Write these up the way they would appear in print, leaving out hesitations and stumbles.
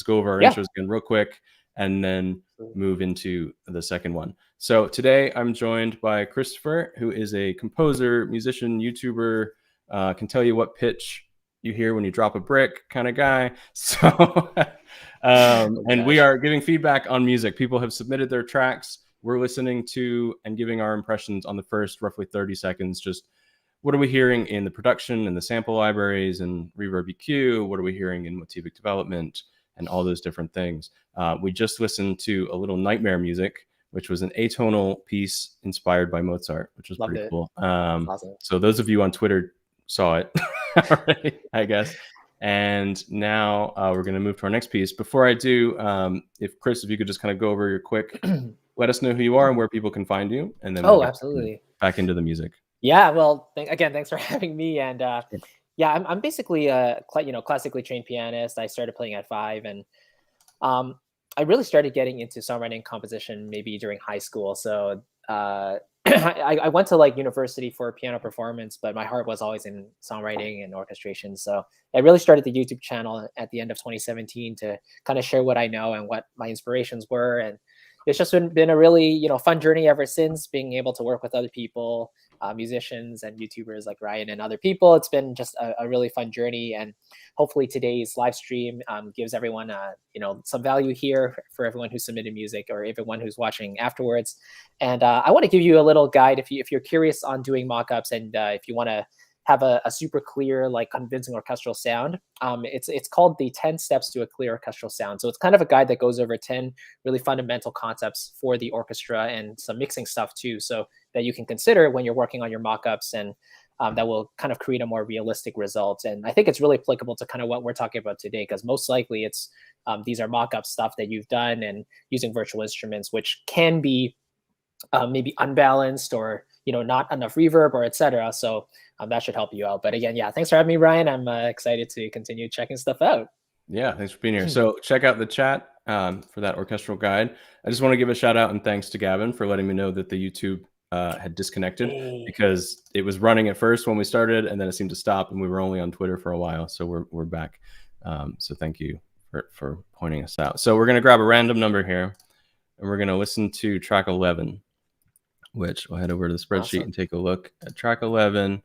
go over our Yeah. intros again real quick and then move into the second one. So today I'm joined by Christopher, who is a composer, musician, YouTuber, can tell you what pitch you hear when you drop a brick kind of guy. So, and we are giving feedback on music. People have submitted their tracks. We're listening to and giving our impressions on the first roughly 30 seconds. Just what are we hearing in the production and the sample libraries and Reverb EQ? What are we hearing in motivic development and all those different things? We just listened to a little Nightmare music, which was an atonal piece inspired by Mozart, which was pretty cool. Awesome. So those of you on Twitter saw it already, I guess. And now we're going to move to our next piece. Before I do, if Chris, if you could just kind of go over your quick, let us know who you are and where people can find you, and then we'll get absolutely back into the music. Yeah, well, again, thanks for having me. And yeah, I'm basically a classically trained pianist. I started playing at 5, and I really started getting into songwriting and composition maybe during high school. So I went to like university for piano performance, but my heart was always in songwriting and orchestration. So I really started the YouTube channel at the end of 2017 to kind of share what I know and what my inspirations were. And it's just been a really fun journey ever since, being able to work with other people, musicians and YouTubers like Ryan and other people. It's been just a really fun journey, and hopefully today's live stream gives everyone some value here for everyone who submitted music or everyone who's watching afterwards. And I want to give you a little guide if you're curious on doing mock-ups, and if you want to have a super clear, like convincing orchestral sound. It's called the 10 steps to a clear orchestral sound. So it's kind of a guide that goes over 10 really fundamental concepts for the orchestra and some mixing stuff too, so that you can consider when you're working on your mock-ups, and that will kind of create a more realistic result. And I think it's really applicable to kind of what we're talking about today, because most likely it's these are mock-up stuff that you've done and using virtual instruments, which can be maybe unbalanced or not enough reverb or etc. So that should help you out. But again, yeah, thanks for having me, Ryan. I'm excited to continue checking stuff out. Yeah, thanks for being here. So check out the chat for that orchestral guide. I just want to give a shout out and thanks to Gavin for letting me know that the YouTube had disconnected because it was running at first when we started, and then it seemed to stop, and we were only on Twitter for a while. So we're back. So thank you for pointing us out. So we're going to grab a random number here, and we're going to listen to track 11, which we'll head over to the spreadsheet and take a look at. Track 11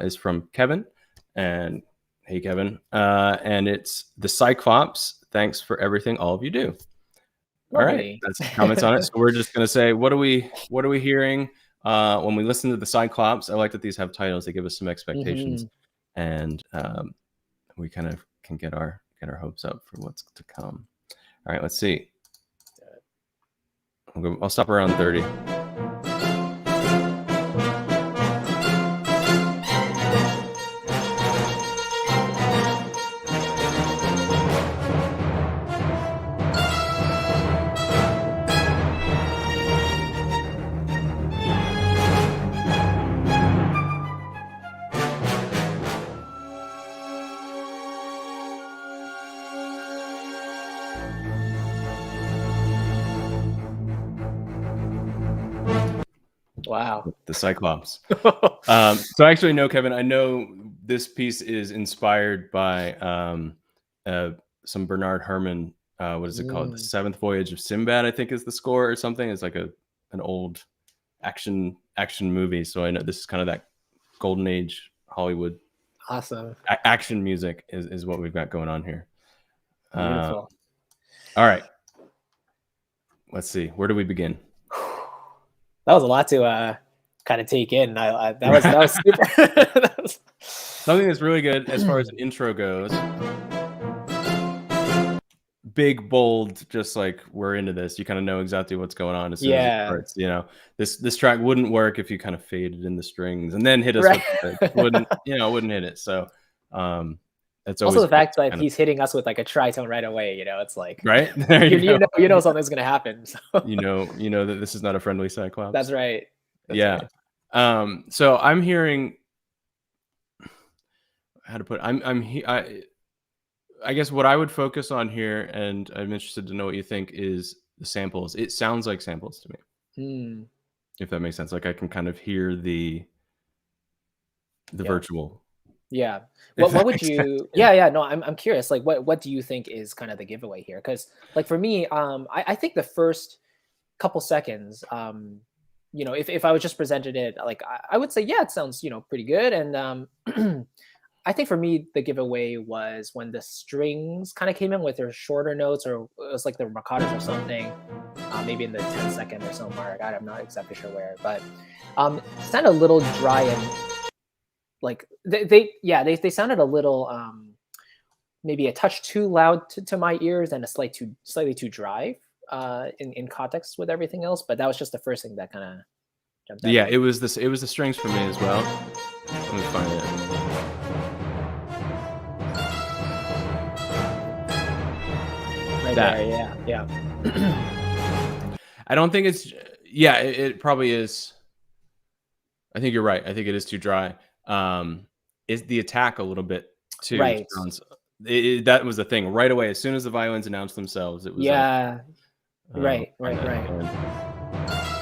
is from Kevin, and hey Kevin, and it's The Cyclops. Thanks for everything all of you do. All right, that's comments on it. So we're just gonna say, what are we hearing when we listen to The Cyclops? I like that these have titles. They give us some expectations, and we kind of can get our hopes up for what's to come. All right, let's see. I'll stop around 30. Wow. The Cyclops. So actually, no, Kevin, I know this piece is inspired by some Bernard Herrmann. What is it called? The Seventh Voyage of Sinbad, I think is the score or something. It's like an old action movie. So I know this is kind of that golden age Hollywood. Awesome. Action music is what we've got going on here. Beautiful. All right. Let's see. Where do we begin? That was a lot to kind of take in. That was super. Something that's really good as far as an intro goes. Big, bold, just like we're into this. You kind of know exactly what's going on as soon as it starts. This track wouldn't work if you kind of faded in the strings and then hit us with it. Wouldn't hit it. So it's also the fact that he's hitting us with like a tritone right away. It's like right there. You know something's gonna happen. So. You know that this is not a friendly Cyclops. That's right. Right. So I'm hearing. How to put it? I guess what I would focus on here, and I'm interested to know what you think, is the samples. It sounds like samples to me. If that makes sense. Like I can kind of hear the virtual Yeah. if What that would makes sense. you yeah, no, I'm curious, like what do you think is kind of the giveaway here? Because like for me, I think the first couple seconds, if I was just presented it, like I would say, yeah, it sounds, pretty good. And I think for me, the giveaway was when the strings kind of came in with their shorter notes, or it was like the marcatas or something, maybe in the 10-second or so mark. I'm not exactly sure where, but it sounded a little dry and like they sounded a little maybe a touch too loud to my ears and a slightly too dry in context with everything else. But that was just the first thing that kind of jumped out Yeah, at it me. was this. It was the strings for me as well. Let me find it. Right That there, yeah. I don't think it's. Yeah, it probably is. I think you're right. I think it is too dry. Is the attack a little bit too Right. sounds. That was the thing right away. As soon as the violins announced themselves, it was like. Yeah. Right, Find right, that right. again.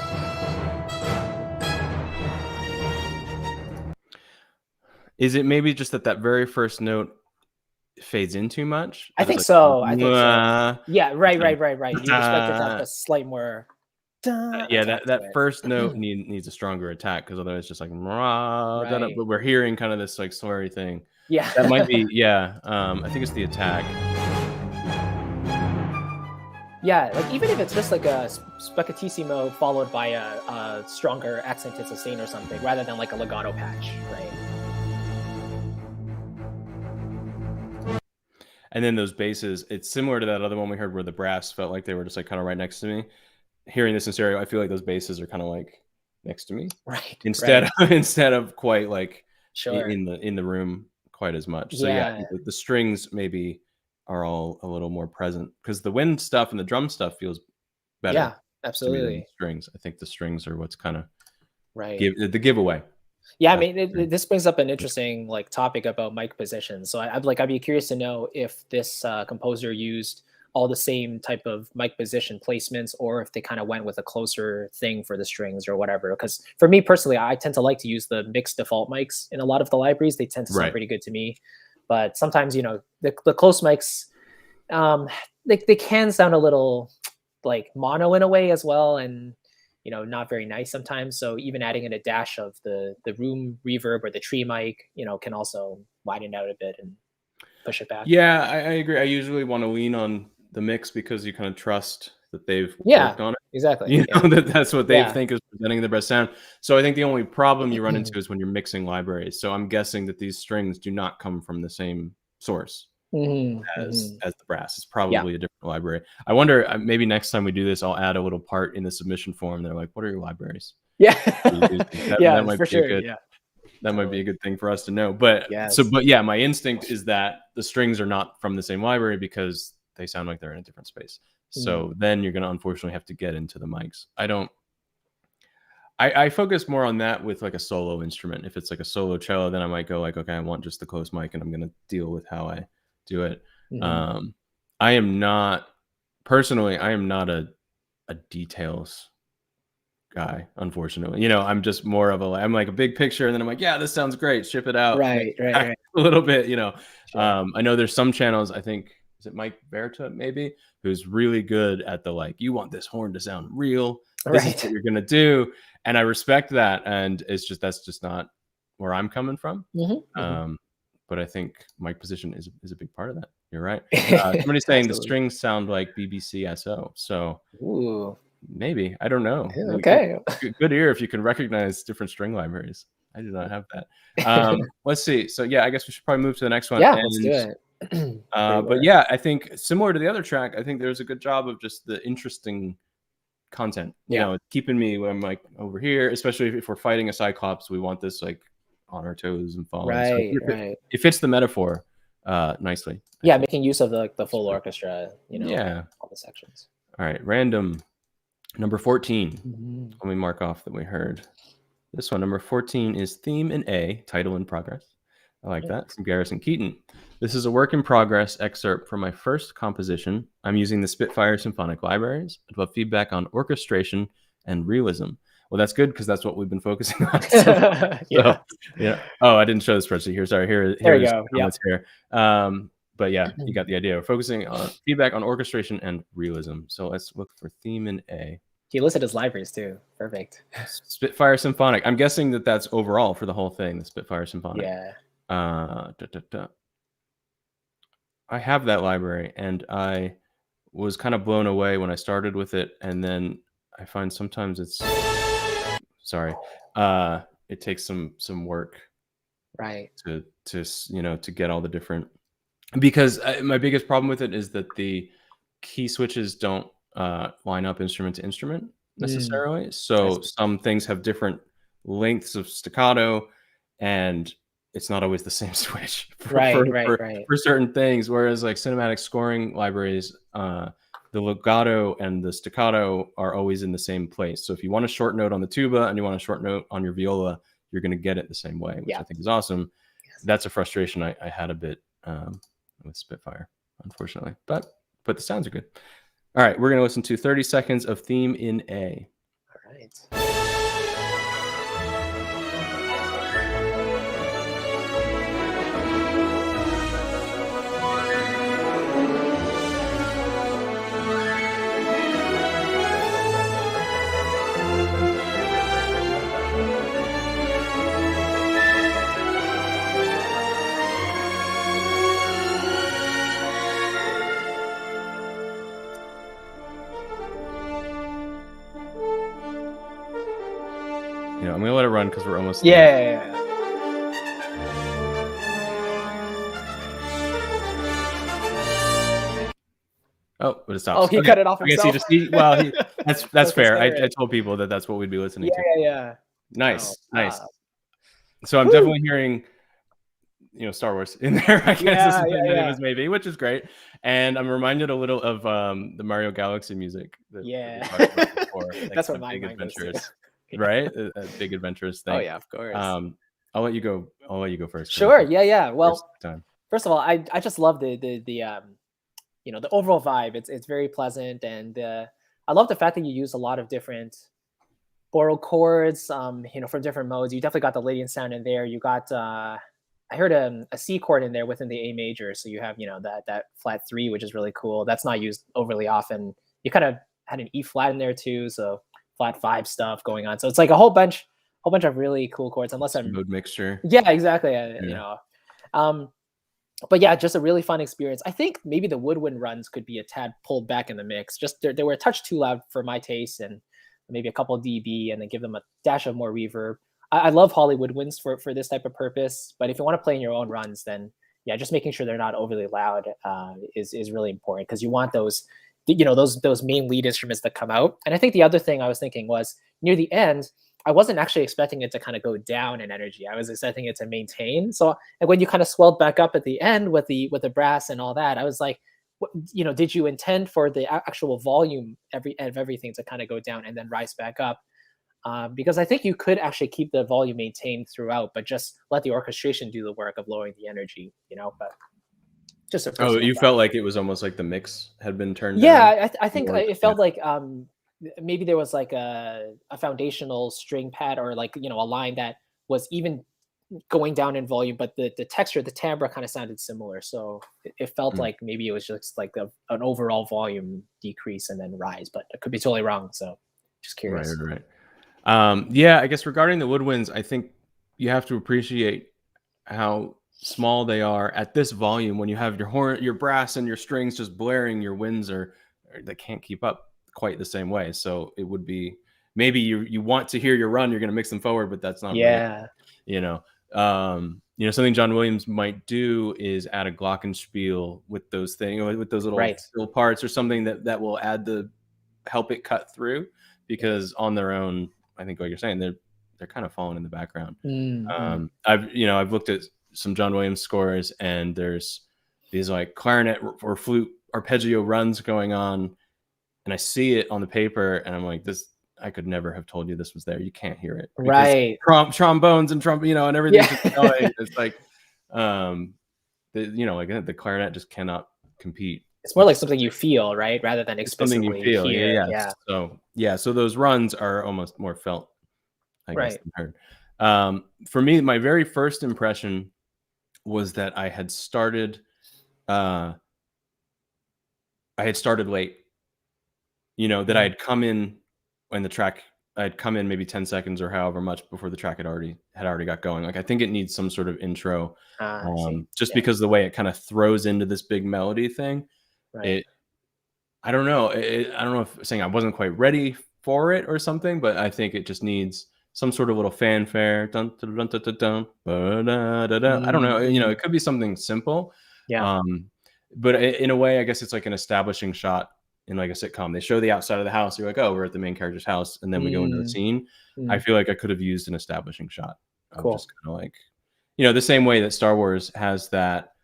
Is it maybe just that very first note fades in too much? I That it's think like, so. I think so. "Mwah," Yeah, right, instead right, of, right, right. You'd expect it to have a slight more yeah, attack to that first note it. needs a stronger attack because otherwise it's just like, "Mwah," Right. but we're hearing kind of this like slurry thing. Yeah. That might be, yeah. I think it's the attack. Yeah, like even if it's just like a spicatissimo followed by a stronger accented sustain or something, rather than like a legato patch, right? And then those basses, it's similar to that other one we heard where the brass felt like they were just like kind of right next to me. Hearing this in stereo, I feel like those basses are kind of like next to me Right, instead right. of instead of quite like Sure. in the room quite as much. So yeah, I Yeah, think the strings maybe are all a little more present because the wind stuff and the drum stuff feels better yeah, to me than the absolutely. strings. I think the strings are what's kind of Right. give the giveaway. Yeah, I That's mean, the this brings up an interesting like topic about mic position. So I'd be curious to know if this composer used all the same type of mic position placements, or if they kind of went with a closer thing for the strings or whatever. Because for me personally, I tend to like to use the mixed default mics in a lot of the libraries. They tend to sound right. pretty good to me. But sometimes, the close mics, um, they can sound a little like mono in a way as well, and not very nice sometimes. So even adding in a dash of the room reverb or the tree mic, can also widen out a bit and push it back. Yeah, I agree. I usually want to lean on the mix because you kind of trust that they've Yeah, worked on it. exactly. You Yeah, know, that that's what they yeah. think is presenting the best sound. So I think the only problem you run into is when you're mixing libraries. So I'm guessing that these strings do not come from the same source Hmm, hmm. as the brass. It's Yeah, probably a different library. I wonder, maybe next time we do this, I'll add a little part in the submission form. They're like, "What are your libraries yeah, that you're using?" That yeah, might for be a sure. good Yeah, that might be a totally. good thing for us to know. But Yes. yeah, my instinct is that the strings are not from the same library because they sound like they're in a different space. Mm. So then you're going to unfortunately have to get into the mics. I focus more on that with like a solo instrument. If it's like a solo cello, then I might go like, okay, I want just the close mic and I'm going to deal with how I do it. Hmm. Um, I am not personally, I am not a details guy, unfortunately. I'm just more of I'm like a big picture and then I'm like, yeah, this sounds great. Ship it out. Right, right, right. A little bit, Sure. I know there's some channels, I think, is it Mike Verta maybe, who's really good at the like, you want this horn to sound real. This is what Right. you're gonna do. And I respect that. And that's just not where I'm coming from. Hmm, hmm. Um, but I think mic position is a big part of that. You're right. Somebody's saying the Absolutely. strings sound like BBC SO. So Ooh. maybe. I don't know. Yeah, Maybe okay. good ear if you can recognize different string libraries. I do not have that. Let's see. So yeah, I guess we should probably move to the next one. Yeah, let's do And it. Great but work. yeah, I think similar to the other track, I think there's a good job of just the interesting content. Yeah. Keeping me when I'm like over here, especially if we're fighting a cyclops, we want this like on our toes and falling. So Right, right. it fits the metaphor nicely, I Yeah, think. making use of the full orchestra, Yeah. all the sections. All right. Random number 14. Mhm. Let me mark off that we heard. This one, number 14, is Theme in A, Title in Progress. I like Yeah. that. From Garrison Keaton. This is a work in progress excerpt from my first composition. I'm using the Spitfire symphonic libraries. I'd love feedback on orchestration and realism. Well, that's good because that's what we've been focusing on. So, yeah. Oh, I didn't show the spreadsheet here. Sorry. Here There you is go. how it's here. But yeah, you got the idea. We're focusing on feedback on orchestration and realism. So let's look for theme in A. He listed his libraries too. Perfect. Spitfire Symphonic. I'm guessing that that's overall for the whole thing, the Spitfire Symphonic. Yeah. I have that library, and I was kind of blown away when I started with it, and then I find sometimes it's it takes some work, right, to to get all the different, because my biggest problem with it is that the key switches don't line up instrument to instrument necessarily. So some things have different lengths of staccato, and it's not always the same switch for certain things. Whereas like cinematic scoring libraries, the legato and the staccato are always in the same place. So if you want a short note on the tuba and you want a short note on your viola, you're going to get it the same way, which I think is awesome. That's a frustration I had a bit with Spitfire, unfortunately, but the sounds are good. All right, we're going to listen to 30 seconds of theme in A. All right. I'm going to let it run because we're almost there. Oh, but it stops. Oh, he cut it off himself. I guess he just that's fair. I told people that that's what we'd be listening to. Yeah. Nice. So I'm definitely hearing, Star Wars in there. I guess it was maybe, which is great. And I'm reminded a little of the Mario Galaxy music. That we talked about before. That's what my big mind adventures, right? A big adventures thing. Oh yeah, of course. I'll let you go first. Sure. Yeah. Well, first of all, I just love the overall vibe. It's very pleasant, and I love the fact that you use a lot of different borrowed chords, from different modes. You definitely got the Lydian sound in there. You got I heard a C chord in there within the A major, so you have that flat 3, which is really cool. That's not used overly often. You kind of had an E flat in there too, so flat 5 stuff going on. So it's like a whole bunch of really cool chords. Unless I'm mode mixture. Yeah, exactly. But yeah, just a really fun experience. I think maybe the woodwind runs could be a tad pulled back in the mix. Just they were a touch too loud for my taste, and maybe a couple dB, and then give them a dash of more reverb. I love Hollywood winds for this type of purpose, but if you want to play in your own runs, then yeah, just making sure they're not overly loud is really important, because you want those those main lead instruments that come out. And I think the other thing I was thinking was near the end, I wasn't actually expecting it to kind of go down in energy. I was expecting it to maintain. So when you kind of swelled back up at the end with the brass and all that, I was like, did you intend for the actual volume of everything to kind of go down and then rise back up? Because I think you could actually keep the volume maintained throughout, but just let the orchestration do the work of lowering the energy, But just a you felt like it was almost like the mix had been turned down? Yeah, I think it felt like maybe there was like a foundational string pad, or like a line that was even going down in volume, but the texture, the timbre kind of sounded similar. So it felt like maybe it was just like an overall volume decrease and then rise, but I could be totally wrong. So just curious. Right. I guess regarding the woodwinds, I think you have to appreciate how small they are at this volume. When you have your horn, your brass, and your strings just blaring, your winds they can't keep up quite the same way. So it would be, maybe you want to hear your run, you're going to mix them forward, but that's not something John Williams might do is add a glockenspiel with those things, with those little fill parts or something that will help it cut through, because on their own, I think what you're saying, they're kind of falling in the background. I've looked at some John Williams scores, and there's these like clarinet or flute arpeggio runs going on, and I see it on the paper, and I'm like, this, I could never have told you this was there. You can't hear it. Right. Trombones and and everything's just going. It's like, the clarinet just cannot compete. It's more like something you feel, right? Rather than explicitly something you feel. hear. Yeah. So those runs are almost more felt I guess, Right. than heard. For me, my very first impression was that I had started late. That I had come in when the track I had come in maybe 10 seconds or however much before the track had already got going. Like, I think it needs some sort of intro, I see. just Yeah. because the way it kind of throws into this big melody thing. Right. It I don't know. I don't know if saying I wasn't quite ready for it or something, but I think it just needs some sort of little fanfare. Dun, dun, dun, dun, dun, dun, ba-da-da-da. I don't know. Mm. It could be something simple, Yeah. um, but in a way, I guess it's like an establishing shot in like a sitcom. They show the outside of the house. You're like, oh, we're at the main character's house, and then we go into the Mm. scene. I Mm. feel like I could have used an establishing shot of Cool. just kind of like, the same way that Star Wars has that,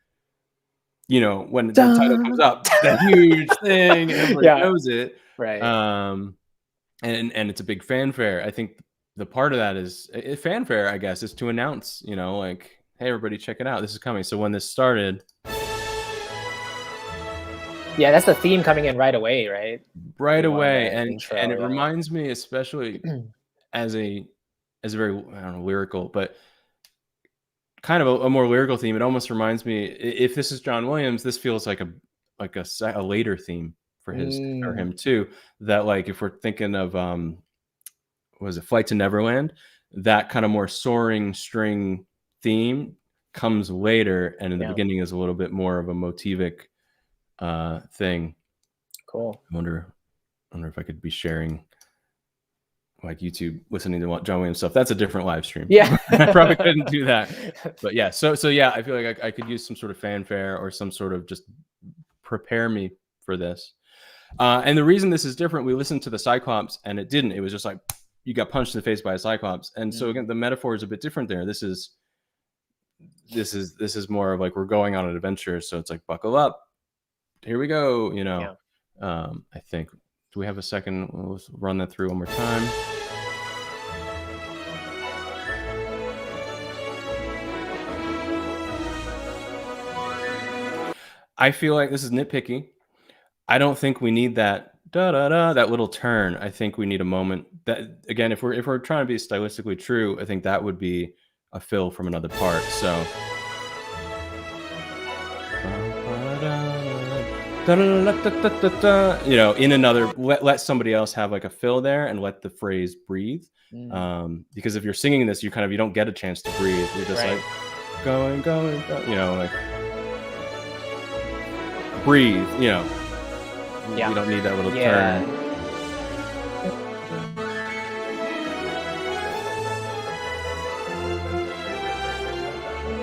when the title comes Dun. up, that huge thing and everybody Yeah. knows it, Right. um, and it's a big fanfare. I think the part of that is fanfare, I guess, is to announce, like, "Hey, everybody, check it out. This is coming." So when this started Yeah, that's the theme coming in right away, right? right You want away, the and intro, it yeah. reminds me, especially as a very, I don't know, lyrical, but kind of a more lyrical theme. It almost reminds me, if this is John Williams, this feels like a later theme for Mm. him too. That, like, if we're thinking of was it Flight to Neverland, that kind of more soaring string theme comes later, and in the Yeah. beginning is a little bit more of a motivic thing. Cool. I wonder if I could be sharing like YouTube listening to John Williams stuff. That's a different live stream. Yeah. I probably couldn't do that. But yeah, so yeah, I feel like I could use some sort of fanfare or some sort of just prepare me for this. And the reason this is different, we listened to the Cyclops and it didn't. It was just like you got punched in the face by a Cyclops. And so again, the metaphor is a bit different there. This is more of like we're going on an adventure. So it's like buckle up. Here we go. Yeah. I think. Do we have a second? Let's run that through one more time. I feel like this is nitpicky. I don't think we need that da da da that little turn. I think we need a moment that, again, if we're trying to be stylistically true, I think that would be a fill from another part. So in another, let somebody else have like a fill there and let the phrase breathe. Because if you're singing this, you don't get a chance to breathe. You're just Right. like going, like breathe, Yeah. You don't need that little Yeah. turn.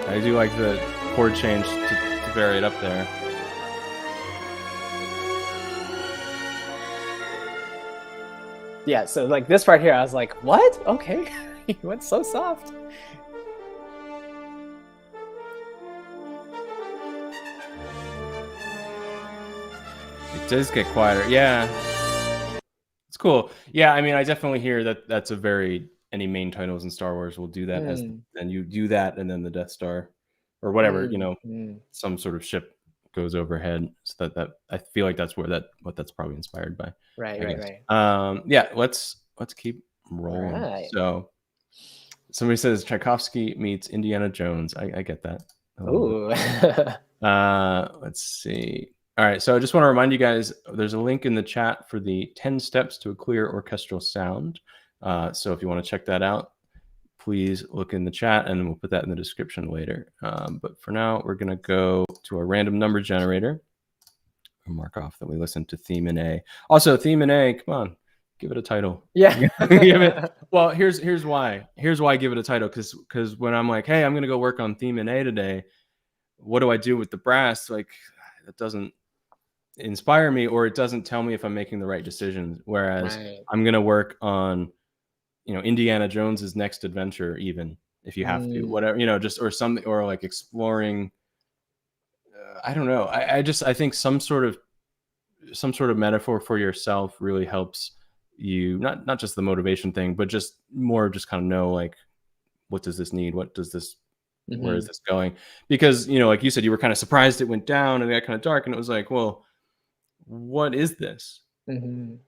I do like the chord change to vary it up there. Yeah, so like this part here, I was like, what? Okay. He went so soft. It does get quieter. Yeah. It's cool. Yeah, I mean, I definitely hear that that's a very any main titles in Star Wars will do that and you do that and then the Death Star or whatever, some sort of ship goes overhead. So that I feel like that's what that's probably inspired by. Right, I right, guess. right. Yeah, let's keep rolling. Right. So somebody says Tchaikovsky meets Indiana Jones. I get that. Ooh. Let's see. All right, so I just want to remind you guys, there's a link in the chat for the 10 steps to a clear orchestral sound. So if you want to check that out, please look in the chat and we'll put that in the description later. But for now, we're going to go to a random number generator. I'll mark off that we listened to theme in A. Also, theme in A, come on, give it a title. Yeah. Give it. Well, here's why. Here's why I give it a title, because when I'm like, hey, I'm going to go work on theme in A today, what do I do with the brass? Like, that doesn't inspire me, or it doesn't tell me if I'm making the right decisions. Whereas I'm going to work on, Indiana Jones's next adventure, even if you have to, whatever, just, or something, or like exploring, I don't know. I think some sort of metaphor for yourself really helps you, not just the motivation thing, but just more just kind of know, like, what does this need? What does this, where is this going? Because, like you said, you were kind of surprised it went down and it got kind of dark, and it was like, well, what is this?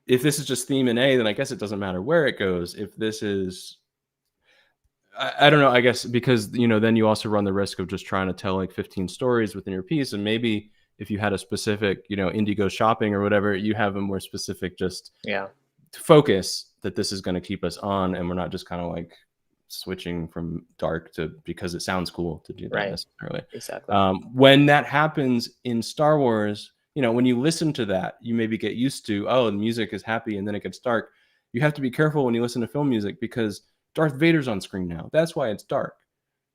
If this is just theme in A, then I guess it doesn't matter where it goes. If this is I don't know. I guess because then you also run the risk of just trying to tell like 15 stories within your piece, and maybe if you had a specific Indigo shopping or whatever, you have a more specific just focus that this is going to keep us on, and we're not just kind of like switching from dark to because it sounds cool to do that necessarily. Exactly. When that happens in Star Wars, when you listen to that, you maybe get used to, oh, the music is happy and then it gets dark. You have to be careful when you listen to film music because Darth Vader's on screen now. That's why it's dark.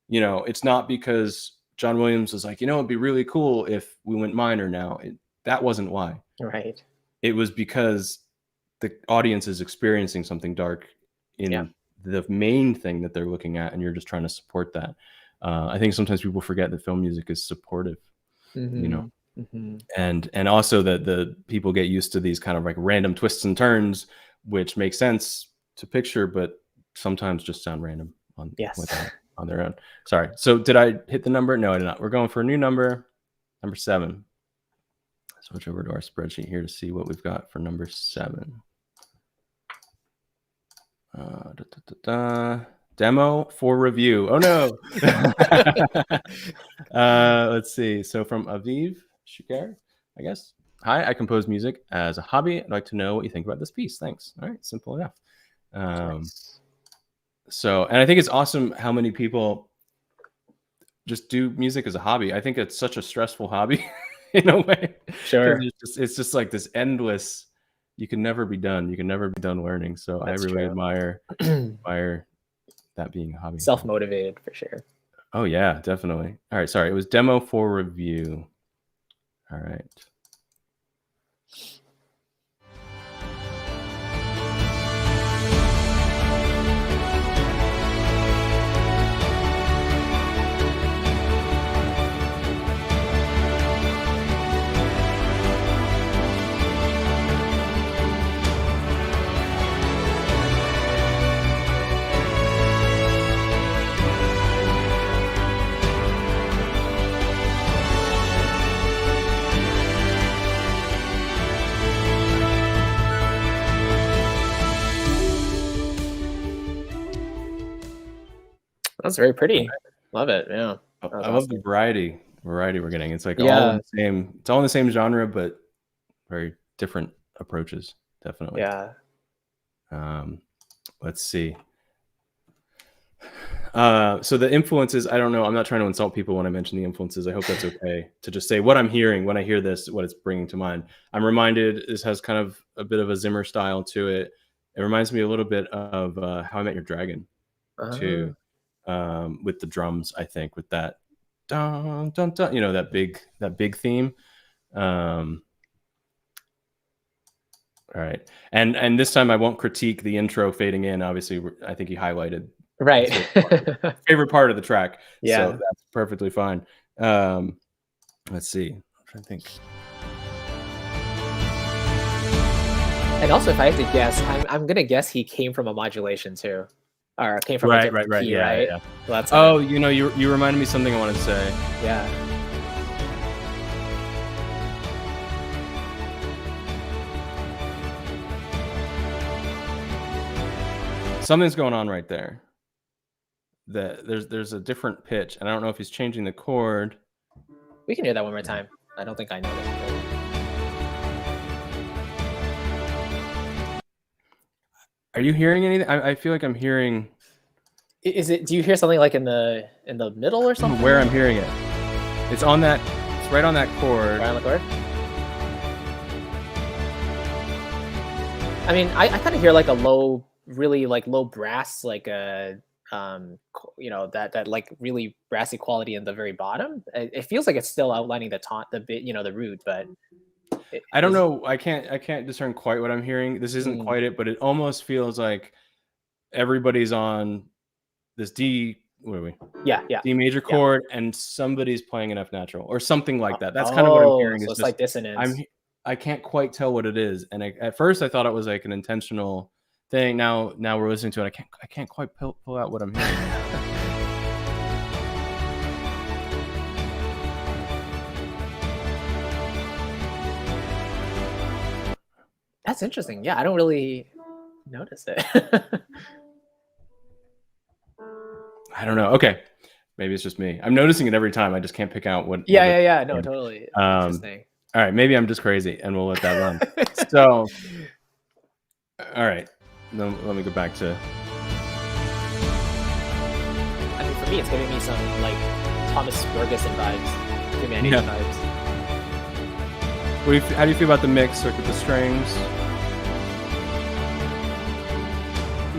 It's not because John Williams was like, it'd be really cool if we went minor now. That wasn't why. Right. It was because the audience is experiencing something dark in the main thing that they're looking at, and you're just trying to support that. I think sometimes people forget that film music is supportive, and also that the people get used to these kind of like random twists and turns, which make sense to picture, but sometimes just sound random on their own. Sorry. So did I hit the number? No, I did not. We're going for a new number 7. Switch over to our spreadsheet here to see what we've got for number 7. Demo for review. Oh no. Let's see. So from Aviv Shikar, I guess. Hi, I compose music as a hobby. I'd like to know what you think about this piece. Thanks. All right, simple enough. So, and I think it's awesome how many people just do music as a hobby. I think it's such a stressful hobby in a way. Sure. It's just like this endless, you can never be done. You can never be done learning. So that's I really admire that being a hobby. Self-motivated for sure. Oh yeah, definitely. All right. Sorry. It was demo for review. All right. That's very pretty. Love it. Yeah. I love the variety we're getting. It's like all the same. It's all in the same genre, but very different approaches. Definitely. Yeah. Let's see. So the influences, I don't know. I'm not trying to insult people when I mention the influences. I hope that's okay to just say what I'm hearing when I hear this, what it's bringing to mind. I'm reminded this has kind of a bit of a Zimmer style to it. It reminds me a little bit of How I Met Your Dragon too. With the drums, I think, with that dun, dun, dun, that big theme. All right, and this time I won't critique the intro fading in. Obviously, I think he highlighted favorite part of the track. So that's perfectly fine. Let's see. I'm trying to think. And also, if I have to guess, I'm gonna guess he came from a modulation too. Or came from right. Key, Yeah, right? yeah. So that's you reminded me something I wanted to say. Yeah. Something's going on right there. There's a different pitch, and I don't know if he's changing the chord. We can hear that one more time. I don't think I noticed it. Are you hearing anything? I feel like I'm hearing. Is it? Do you hear something like in the middle or something? Where I'm hearing it, it's on that. It's right on that chord. Right on the chord. I mean, I kind of hear like a low, really like low brass, like a that like really brassy quality in the very bottom. It feels like it's still outlining the taunt, the bit, the root, but. I don't know. I can't discern quite what I'm hearing. This isn't quite it, but it almost feels like everybody's on this D. What are we? Yeah. D major chord, and somebody's playing an F natural or something like that. That's kind of what I'm hearing. So it's like dissonance. I can't quite tell what it is, and at first I thought it was like an intentional thing. Now we're listening to it. I can't quite pull out what I'm hearing. That's interesting. Yeah, I don't really notice it. I don't know. Okay, maybe it's just me. I'm noticing it every time. I just can't pick out what. Yeah. No, totally. Interesting. All right, maybe I'm just crazy, and we'll let that run. So, all right, let me go back to. I mean, for me, it's giving me some like Thomas Ferguson vibes, humanity vibes. How do you feel about the mix, like with the strings?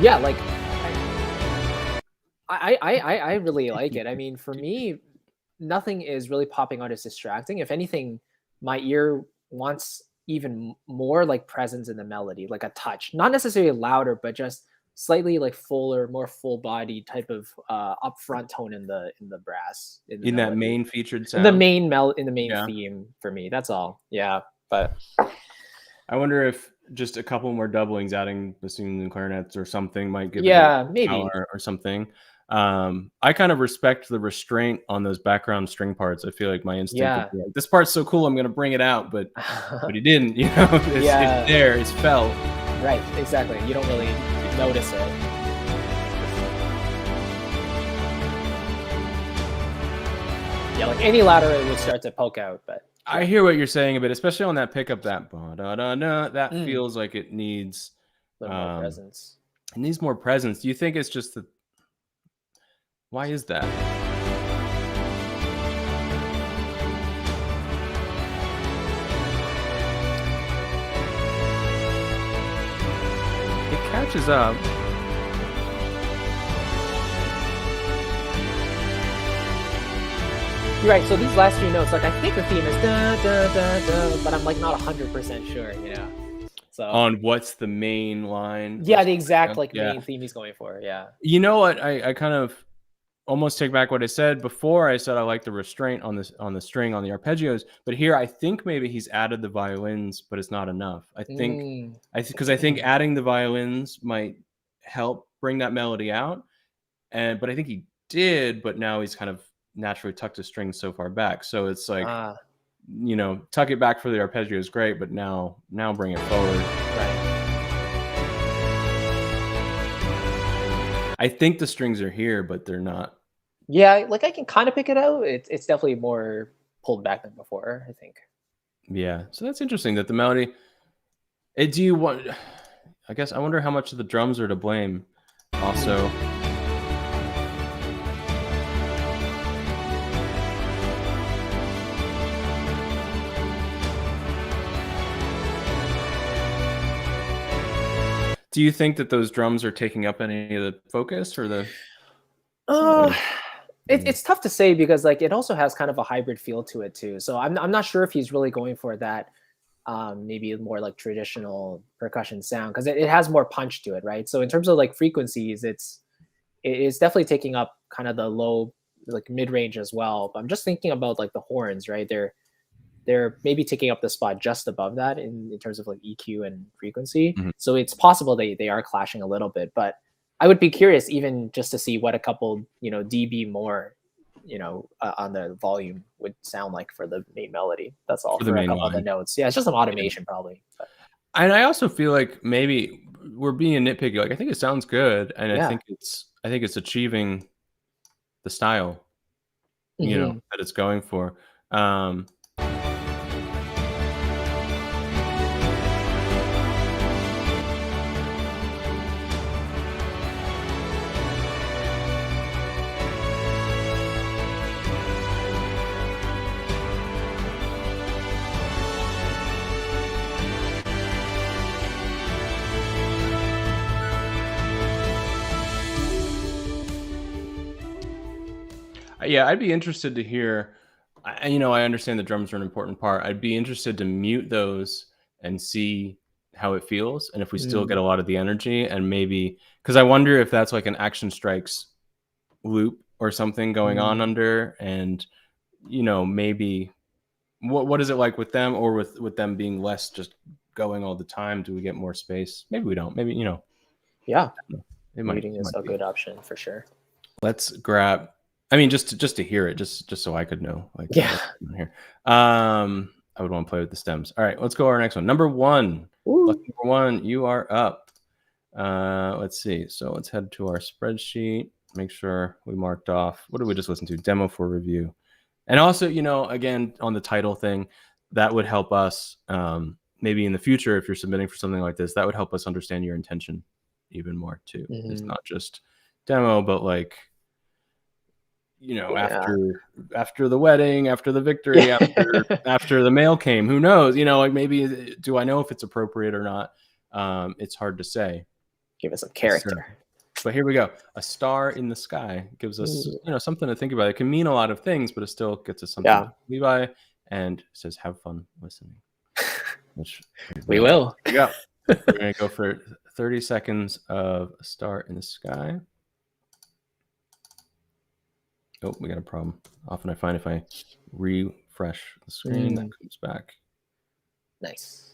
Yeah, like I really like it. I mean, for me, nothing is really popping out as distracting. If anything, my ear wants even more like presence in the melody, like a touch, not necessarily louder, but just slightly like fuller, more full body type of upfront tone in the brass, in the In that melody, main featured in the sound? main Yeah. theme for me. That's all. Yeah, but I wonder if just a couple more doublings, adding bassoons and clarinets or something, might give it a yeah, maybe. power or something. I kind of respect the restraint on those background string parts. I feel like my instinct would Yeah. be like, this part's so cool, I'm gonna bring it out, but he didn't. You know, it's Yeah. there, it's felt. Right, exactly. You don't really notice it. Yeah, like any ladder, it would start to poke out, but I hear what you're saying a bit, especially on that pickup. That feels like it needs a little more presence. it needs more presence. Do you think it's just that? Why is that? It catches up. You're right. So these last few notes, like I think the theme is da da da da, but I'm like not 100% sure, you know. So On what's the main line? yeah, the exact like Yeah. main theme he's going for. Yeah. You know what? I kind of almost take back what I said before. I said I like the restraint on this on the string on the arpeggios, but here I think maybe he's added the violins, but it's not enough. I think because I think adding the violins might help bring that melody out, but I think he did, but now he's kind of naturally tucked his strings so far back. So it's like, you know, tuck it back for the arpeggio is great, but now bring it forward. Right. I think the strings are here, but they're not. Yeah, like I can kind of pick it out. It's definitely more pulled back than before, I think. Yeah. So that's interesting that the melody. Do you want? I guess I wonder how much of the drums are to blame. Also. Do you think that those drums are taking up any of the focus or the? It's tough to say because like it also has kind of a hybrid feel to it too. So I'm not sure if he's really going for that maybe more like traditional percussion sound because it has more punch to it, right? So in terms of like frequencies, it's definitely taking up kind of the low like mid range as well. But I'm just thinking about like the horns, right? They're maybe taking up the spot just above that in terms of like EQ and frequency. Mhm. So it's possible they are clashing a little bit, but I would be curious even just to see what a couple, you know, dB more, you know, on the volume would sound like for the main melody. That's all For for, the a main couple of the line. notes. Yeah, it's just some automation probably. But And I also feel like maybe we're being nitpicky. Like I think it sounds good, and yeah. I think it's achieving the style, you know, that it's going for. Yeah, I'd be interested to hear. You know, I understand the drums are an important part. I'd be interested to mute those and see how it feels, and if we still get a lot of the energy, and maybe because I wonder if that's like an Action Strikes loop or something going on under, and you know, maybe what is it like with them, or with them being less just going all the time? Do we get more space? Maybe we don't. Maybe, you know. Yeah. It Muting is a be. good option for sure. Let's grab. I mean, just to hear it, just so I could know. Like, yeah. Here. I would want to play with the stems. All right, let's go to our next one. Number one. Lucky number one, you are up. Let's see. So let's head to our spreadsheet. make sure we marked off. What did we just listen to? Demo for review. And also, you know, again, on the title thing, that would help us maybe in the future, if you're submitting for something like this, that would help us understand your intention even more too. It's not just demo, but like, you know, after the wedding, after the victory, after the mail came, who knows? You know, like maybe do I know if it's appropriate or not? It's hard to say. Give us some character. But here we go. A star in the sky gives us, you know, something to think about. It can mean a lot of things, but it still gets us something to believe by, and says, "Have fun listening." Which we will. Here we go. We're gonna go for 30 seconds of a star in the sky. Oh, we got a problem. Often I find if I refresh the screen, that comes back. Nice.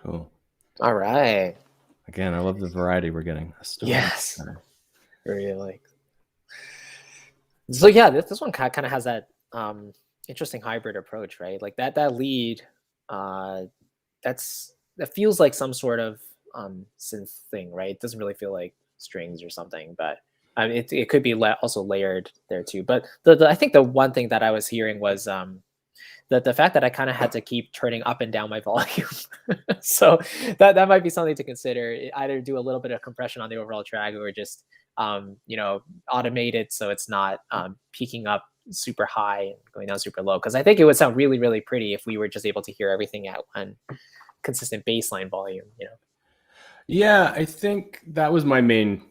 Cool. All right. Again, I love the variety we're getting. Yes. Really like. So yeah, this one kind of has that interesting hybrid approach, right? Like that lead, that feels like some sort of synth thing, right? It doesn't really feel like strings or something, but I mean, it could be also layered there too. But I think the one thing that I was hearing was the fact that I kind of had to keep turning up and down my volume. So that might be something to consider. Either do a little bit of compression on the overall track, or just you know, automate it so it's not peaking up super high and going down super low. Because I think it would sound really, really pretty if we were just able to hear everything at one consistent baseline volume, you know. Yeah, I think that was my main.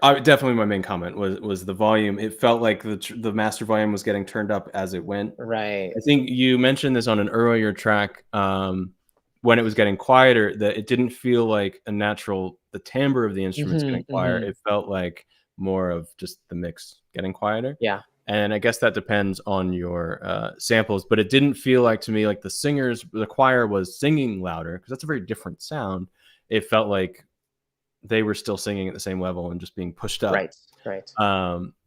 Definitely my main comment was the volume. It felt like the master volume was getting turned up as it went. Right. I think you mentioned this on an earlier track when it was getting quieter, that it didn't feel like a natural, the timbre of the instruments getting quieter. It felt like more of just the mix getting quieter. Yeah. And I guess that depends on your samples, but it didn't feel like to me like the choir was singing louder, because that's a very different sound. It felt like they were still singing at the same level and just being pushed up. Right.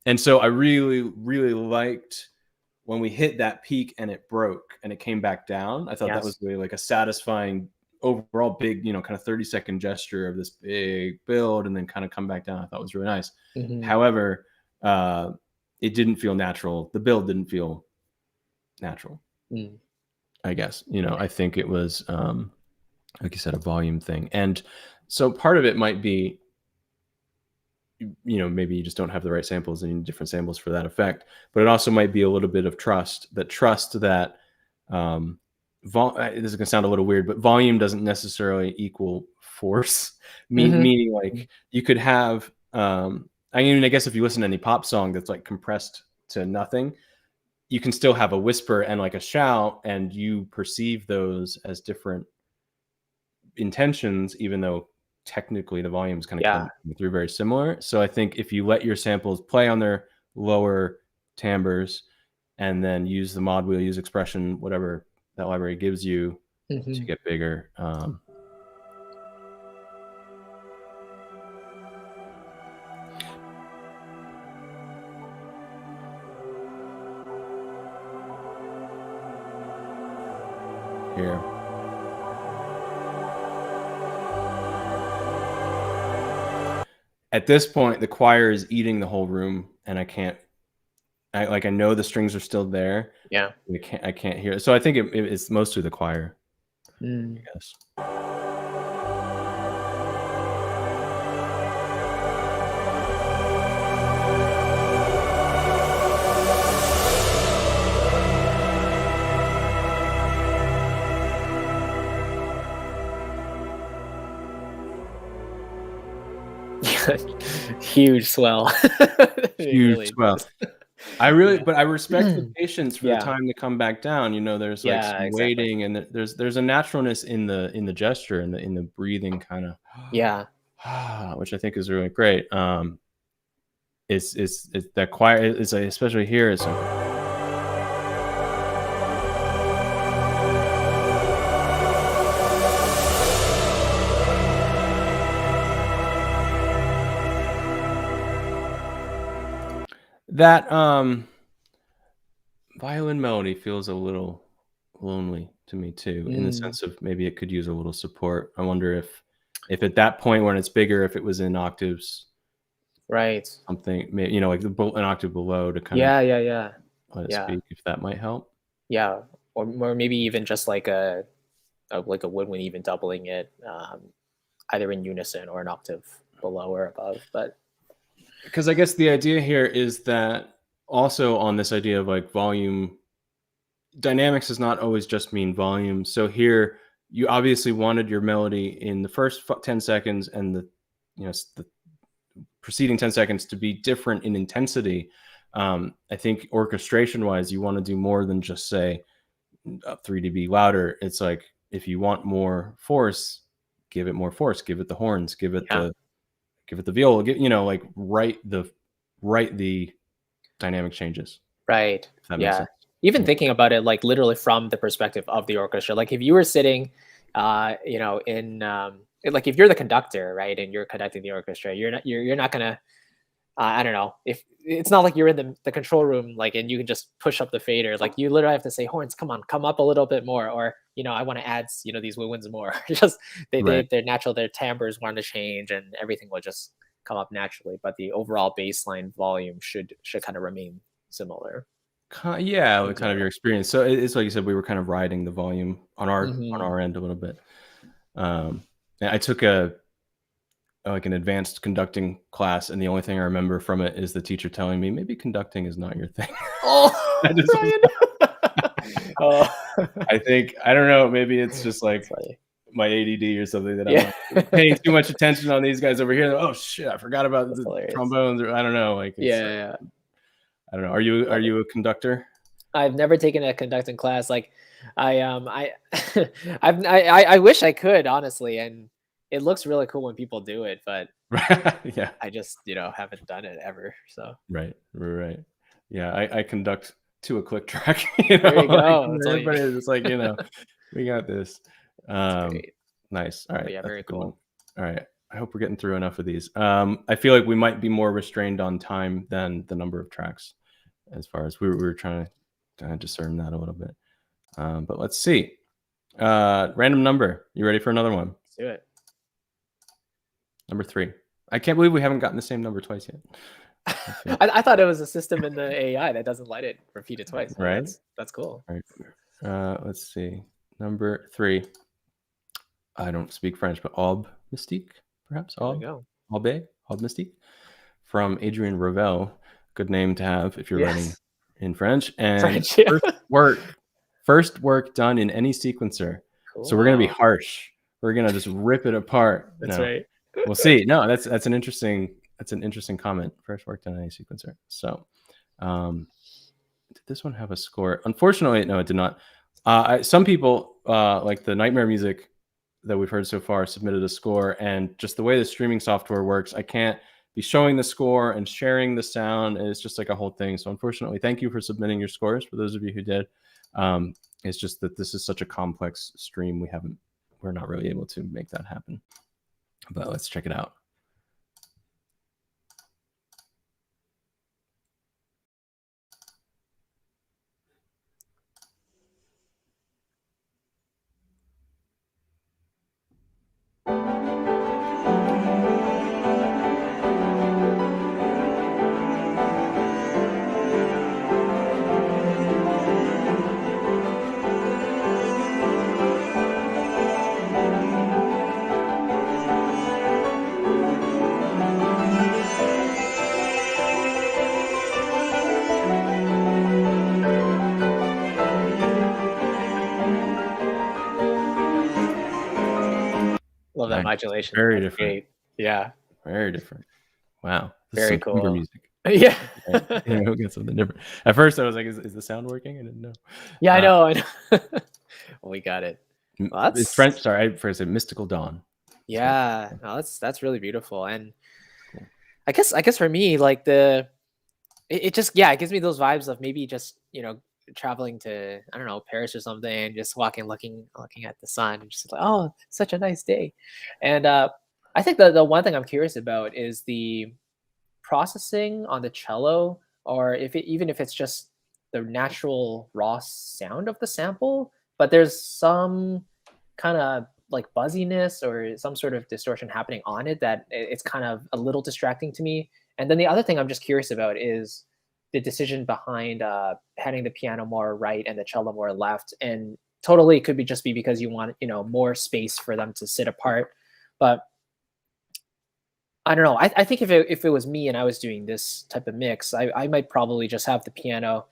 And so I really, really liked when we hit that peak and it broke and it came back down. I thought that was really like a satisfying overall big, you know, kind of 30-second gesture of this big build and then kind of come back down. I thought was really nice. However, it didn't feel natural. The build didn't feel natural, I guess. You know, I think it was, like you said, a volume thing. And so part of it might be, you know, maybe you just don't have the right samples and you need different samples for that effect. But it also might be a little bit of trust that this is going to sound a little weird, but volume doesn't necessarily equal force. Meaning like you could have, I mean, I guess if you listen to any pop song that's like compressed to nothing, you can still have a whisper and like a shout, and you perceive those as different intentions, even though technically the volume is kind of coming through very similar. So I think if you let your samples play on their lower timbres and then use the mod wheel, use expression, whatever that library gives you to get bigger. Here. At this point, the choir is eating the whole room, and I know the strings are still there. Yeah. I can't hear it. So I think it's mostly the choir. I guess. Huge swell. Huge swell. I really, Yeah. but I respect the patience for the Yeah. time to come back down. You know, there's like Yeah, some exactly. waiting, and there's a naturalness in the gesture and the breathing kind of, Yeah. which I think is really great. It's that quiet. It's like, especially here. It's like, that violin melody feels a little lonely to me too, in the Mm, sense of maybe it could use a little support. I wonder if at that point when it's bigger, if it was in octaves, right. something, you know, like an octave below to kind of Yeah, yeah, yeah. let it Yeah. speak, if that might help. Yeah. Or maybe even just like a woodwind even doubling it, either in unison or an octave below or above. But Because I guess the idea here is that also on this idea of like volume dynamics does not always just mean volume. So here you obviously wanted your melody in the first 10 seconds and the, you know, the preceding 10 seconds to be different in intensity. I think orchestration wise, you want to do more than just say up 3 dB louder. It's like, if you want more force, give it more force, give it the horns, yeah, give it the viola, you know, like write the dynamic changes, right. if that makes Yeah. sense. Even Yeah. thinking about it like literally from the perspective of the orchestra. Like if you were sitting in like if you're the conductor, right, and you're conducting the orchestra, you're not gonna I don't know. If it's not like you're in the control room, like, and you can just push up the fader. Like, you literally have to say, "Horns, come on, come up a little bit more," or I want to add, these woodwinds more. Just Right. they're natural. Their timbres want to change, and everything will just come up naturally. But the overall baseline volume should kind of remain similar Yeah, in like kind of your general. experience. So it's like you said, we were kind of riding the volume on Hmm. our end a little bit. And I took like an advanced conducting class, and the only thing I remember from it is the teacher telling me maybe conducting is not your thing. I Oh, just was, Brian. Oh, I think, I don't know, maybe it's just that's like funny. my ADD or something, that I'm Yeah, like paying too much attention on these guys over here. Oh shit, I forgot about that's the hilarious. trombones, or I don't know. Like Yeah, it's, yeah, yeah. I don't know. Are Love it. you a conductor? I've never taken a conducting class. Like, I I wish I could honestly, and it looks really cool when people do it, but Yeah. I just haven't done it ever. So Right. Right. Yeah. I conduct to a click track. You know, there you like go. That's all you everybody need. is just like, you know, we got this. That's Um, great. nice. All But right, yeah, that's very a good one. cool. All right. I hope we're getting through enough of these. I feel like we might be more restrained on time than the number of tracks, as far as we were trying to kind of discern that a little bit. But let's see. Random number. You ready for another one? Let's do it. Number 3. I can't believe we haven't gotten the same number twice yet. I thought it was a system in the AI that doesn't let it repeat it twice. So Right? that's cool. All right. Let's see. Number 3. I don't speak French, but Aube Mystique, perhaps There we Aube, go. Aube Mystique, from Adrien Ravel. Good name to have if you're writing Yes. in French. And French. Yeah. first work done in any sequencer. So we're gonna be Cool. harsh. We're gonna just rip it apart. That's No, right. we'll see. No, that's an interesting comment. First work done in any sequencer. So, did this one have a score? Unfortunately, no, it did not. Some people, like the Nightmare music that we've heard so far, submitted a score, and just the way the streaming software works, I can't be showing the score and sharing the sound. And it's just like a whole thing. So unfortunately, thank you for submitting your scores, for those of you who did. It's just that this is such a complex stream, we're not really able to make that happen. But let's check it out. Love that Nice. modulation. Very That's different. great. Yeah. Very different. Wow. This is Very some chamber cool. music. Yeah. We'll get something different. At first, I was like, is the sound working? I didn't know. Yeah, I know. I know. We got it. Well, It's that's French. Sorry, I first said Mystical Dawn. Is what yeah. No, that's really beautiful. And cool. I guess for me, like it just yeah, it gives me those vibes of maybe just traveling to I don't know Paris or something, and just walking, looking at the sun, and just like oh, such a nice day. And I think the one thing I'm curious about is the processing on the cello, or even if it's just the natural raw sound of the sample, but there's some kind of like buzziness or some sort of distortion happening on it that it's kind of a little distracting to me. And then the other thing I'm just curious about is the decision behind heading the piano more right and the cello more left. And totally it could be just be because you want more space for them to sit apart. But I don't know. I think if it was me and I was doing this type of mix, I might probably just have the piano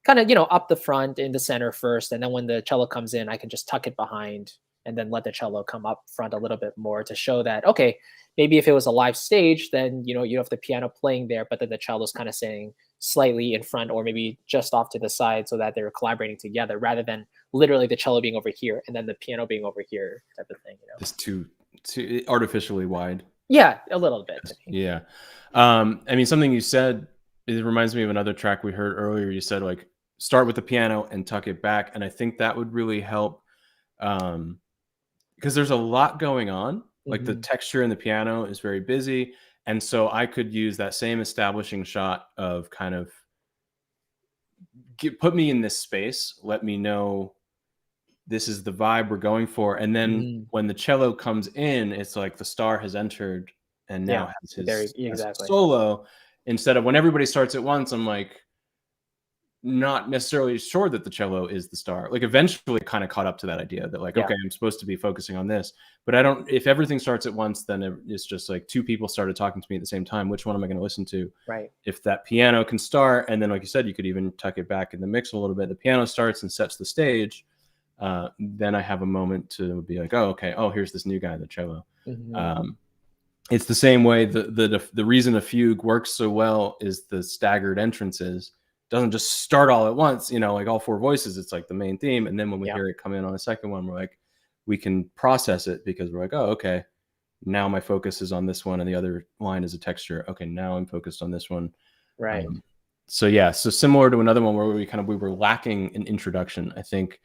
kind of up the front in the center first, and then when the cello comes in, I can just tuck it behind and then let the cello come up front a little bit more to show that okay, maybe if it was a live stage, then you have the piano playing there, but then the cello's kind of sitting slightly in front or maybe just off to the side so that they're collaborating together rather than literally the cello being over here and then the piano being over here type of thing. Just too artificially wide. Yeah, a little bit. Yeah. I mean, something you said, it reminds me of another track we heard earlier. You said like start with the piano and tuck it back, and I think that would really help because there's a lot going on. Like the Mhm. texture in the piano is very busy, and so I could use that same establishing shot of kind of put me in this space, let me know this is the vibe we're going for, and then Mm, when the cello comes in, it's like the star has entered and now yeah, has his exactly. solo. Instead of when everybody starts at once, I'm like not necessarily sure that the cello is the star. Like eventually kind of caught up to that idea that like, Yeah, okay, I'm supposed to be focusing on this, but I don't, if everything starts at once, then it's just like two people started talking to me at the same time. Which one am I going to listen to? right. If that piano can start, and then like you said, you could even tuck it back in the mix a little bit. The piano starts and sets the stage. Then I have a moment to be like, oh, okay, oh, here's this new guy, the cello. Mhm. Um, it's the same way. The reason a fugue works so well is the staggered entrances. It doesn't just start all at once, like all four voices. It's like the main theme, and then when we Yeah, hear it come in on the second one, we're like, we can process it because we're like, oh, okay, now my focus is on this one, and the other line is a texture. Okay, now I'm focused on this one. right. Um, so yeah, so similar to another one where we were lacking an introduction. I think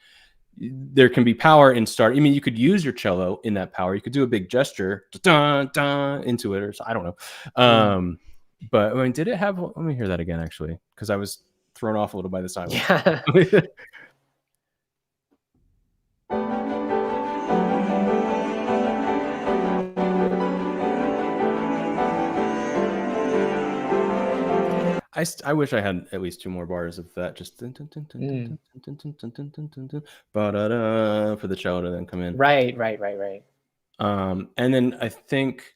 there can be power in start. I mean, you could use your cello in that power. You could do a big gesture dun, dun, into it, or I don't know. Mm. But I mean, did it have? Let me hear that again, actually, because I was thrown off a little by the silence. Yeah. I wish I had at least two more bars of that. Just Mm. ba-da-da, for the cello to then come in. Right, right, right, right. And then I think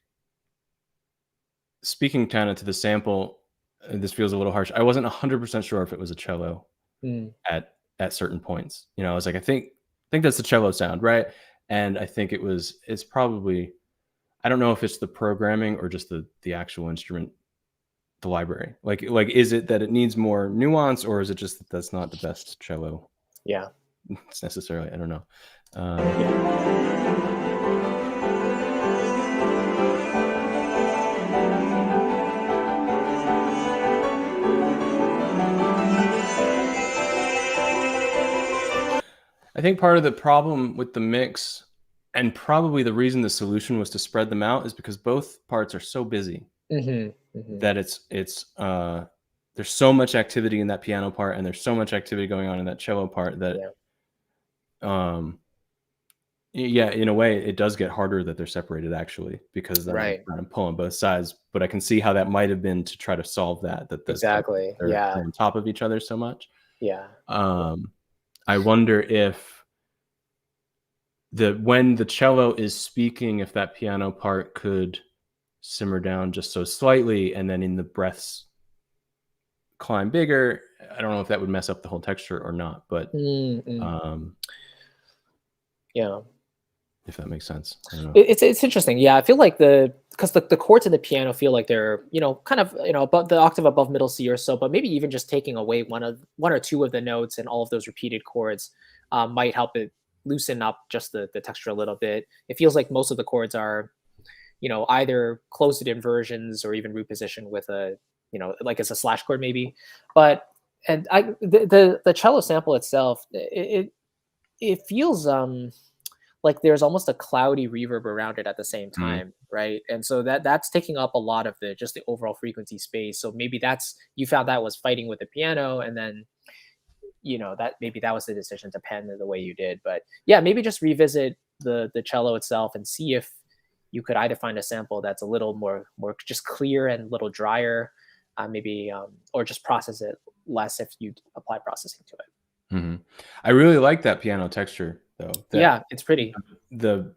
speaking kind of to the sample, this feels a little harsh. I wasn't 100% sure if it was a cello Mm. at certain points. I was like, I think that's the cello sound, right? And I think it's probably, I don't know if it's the programming or just the actual instrument, the library. Like is it that it needs more nuance, or is it just that that's not the best cello Yeah, necessarily? I don't know. yeah. I think part of the problem with the mix, and probably the reason the solution was to spread them out, is because both parts are so busy Mhm, mhm. that there's so much activity in that piano part, and there's so much activity going on in that cello part that Yeah, um yeah, in a way it does get harder that they're separated, actually, because then I'm right. kind of pulling both sides. But I can see how that might have been to try to solve that this Exactly. they're Yeah, on top of each other so much. yeah. um I wonder if when the cello is speaking, if that piano part could simmer down just so slightly, and then in the breaths climb bigger. I don't know if that would mess up the whole texture or not, but Mm, mm. um Yeah. if that makes sense. I don't know. It's interesting. Yeah, I feel like because the chords in the piano feel like they're, kind of, above the octave above middle C or so, but maybe even just taking away one or two of the notes and all of those repeated chords might help it loosen up just the texture a little bit. It feels like most of the chords are, either closed inversions or even root position with a, like it's a slash chord maybe. But and the cello sample itself, it feels like there's almost a cloudy reverb around it at the same time, right? And so that's taking up a lot of the overall frequency space. So maybe you found that was fighting with the piano, and then that maybe that was the decision to pen the way you did. But yeah, maybe just revisit the cello itself and see if you could either find a sample that's a little more just clear and a little drier, maybe, or just process it less if you apply processing to it. I really like that piano texture, though. Yeah, it's pretty. The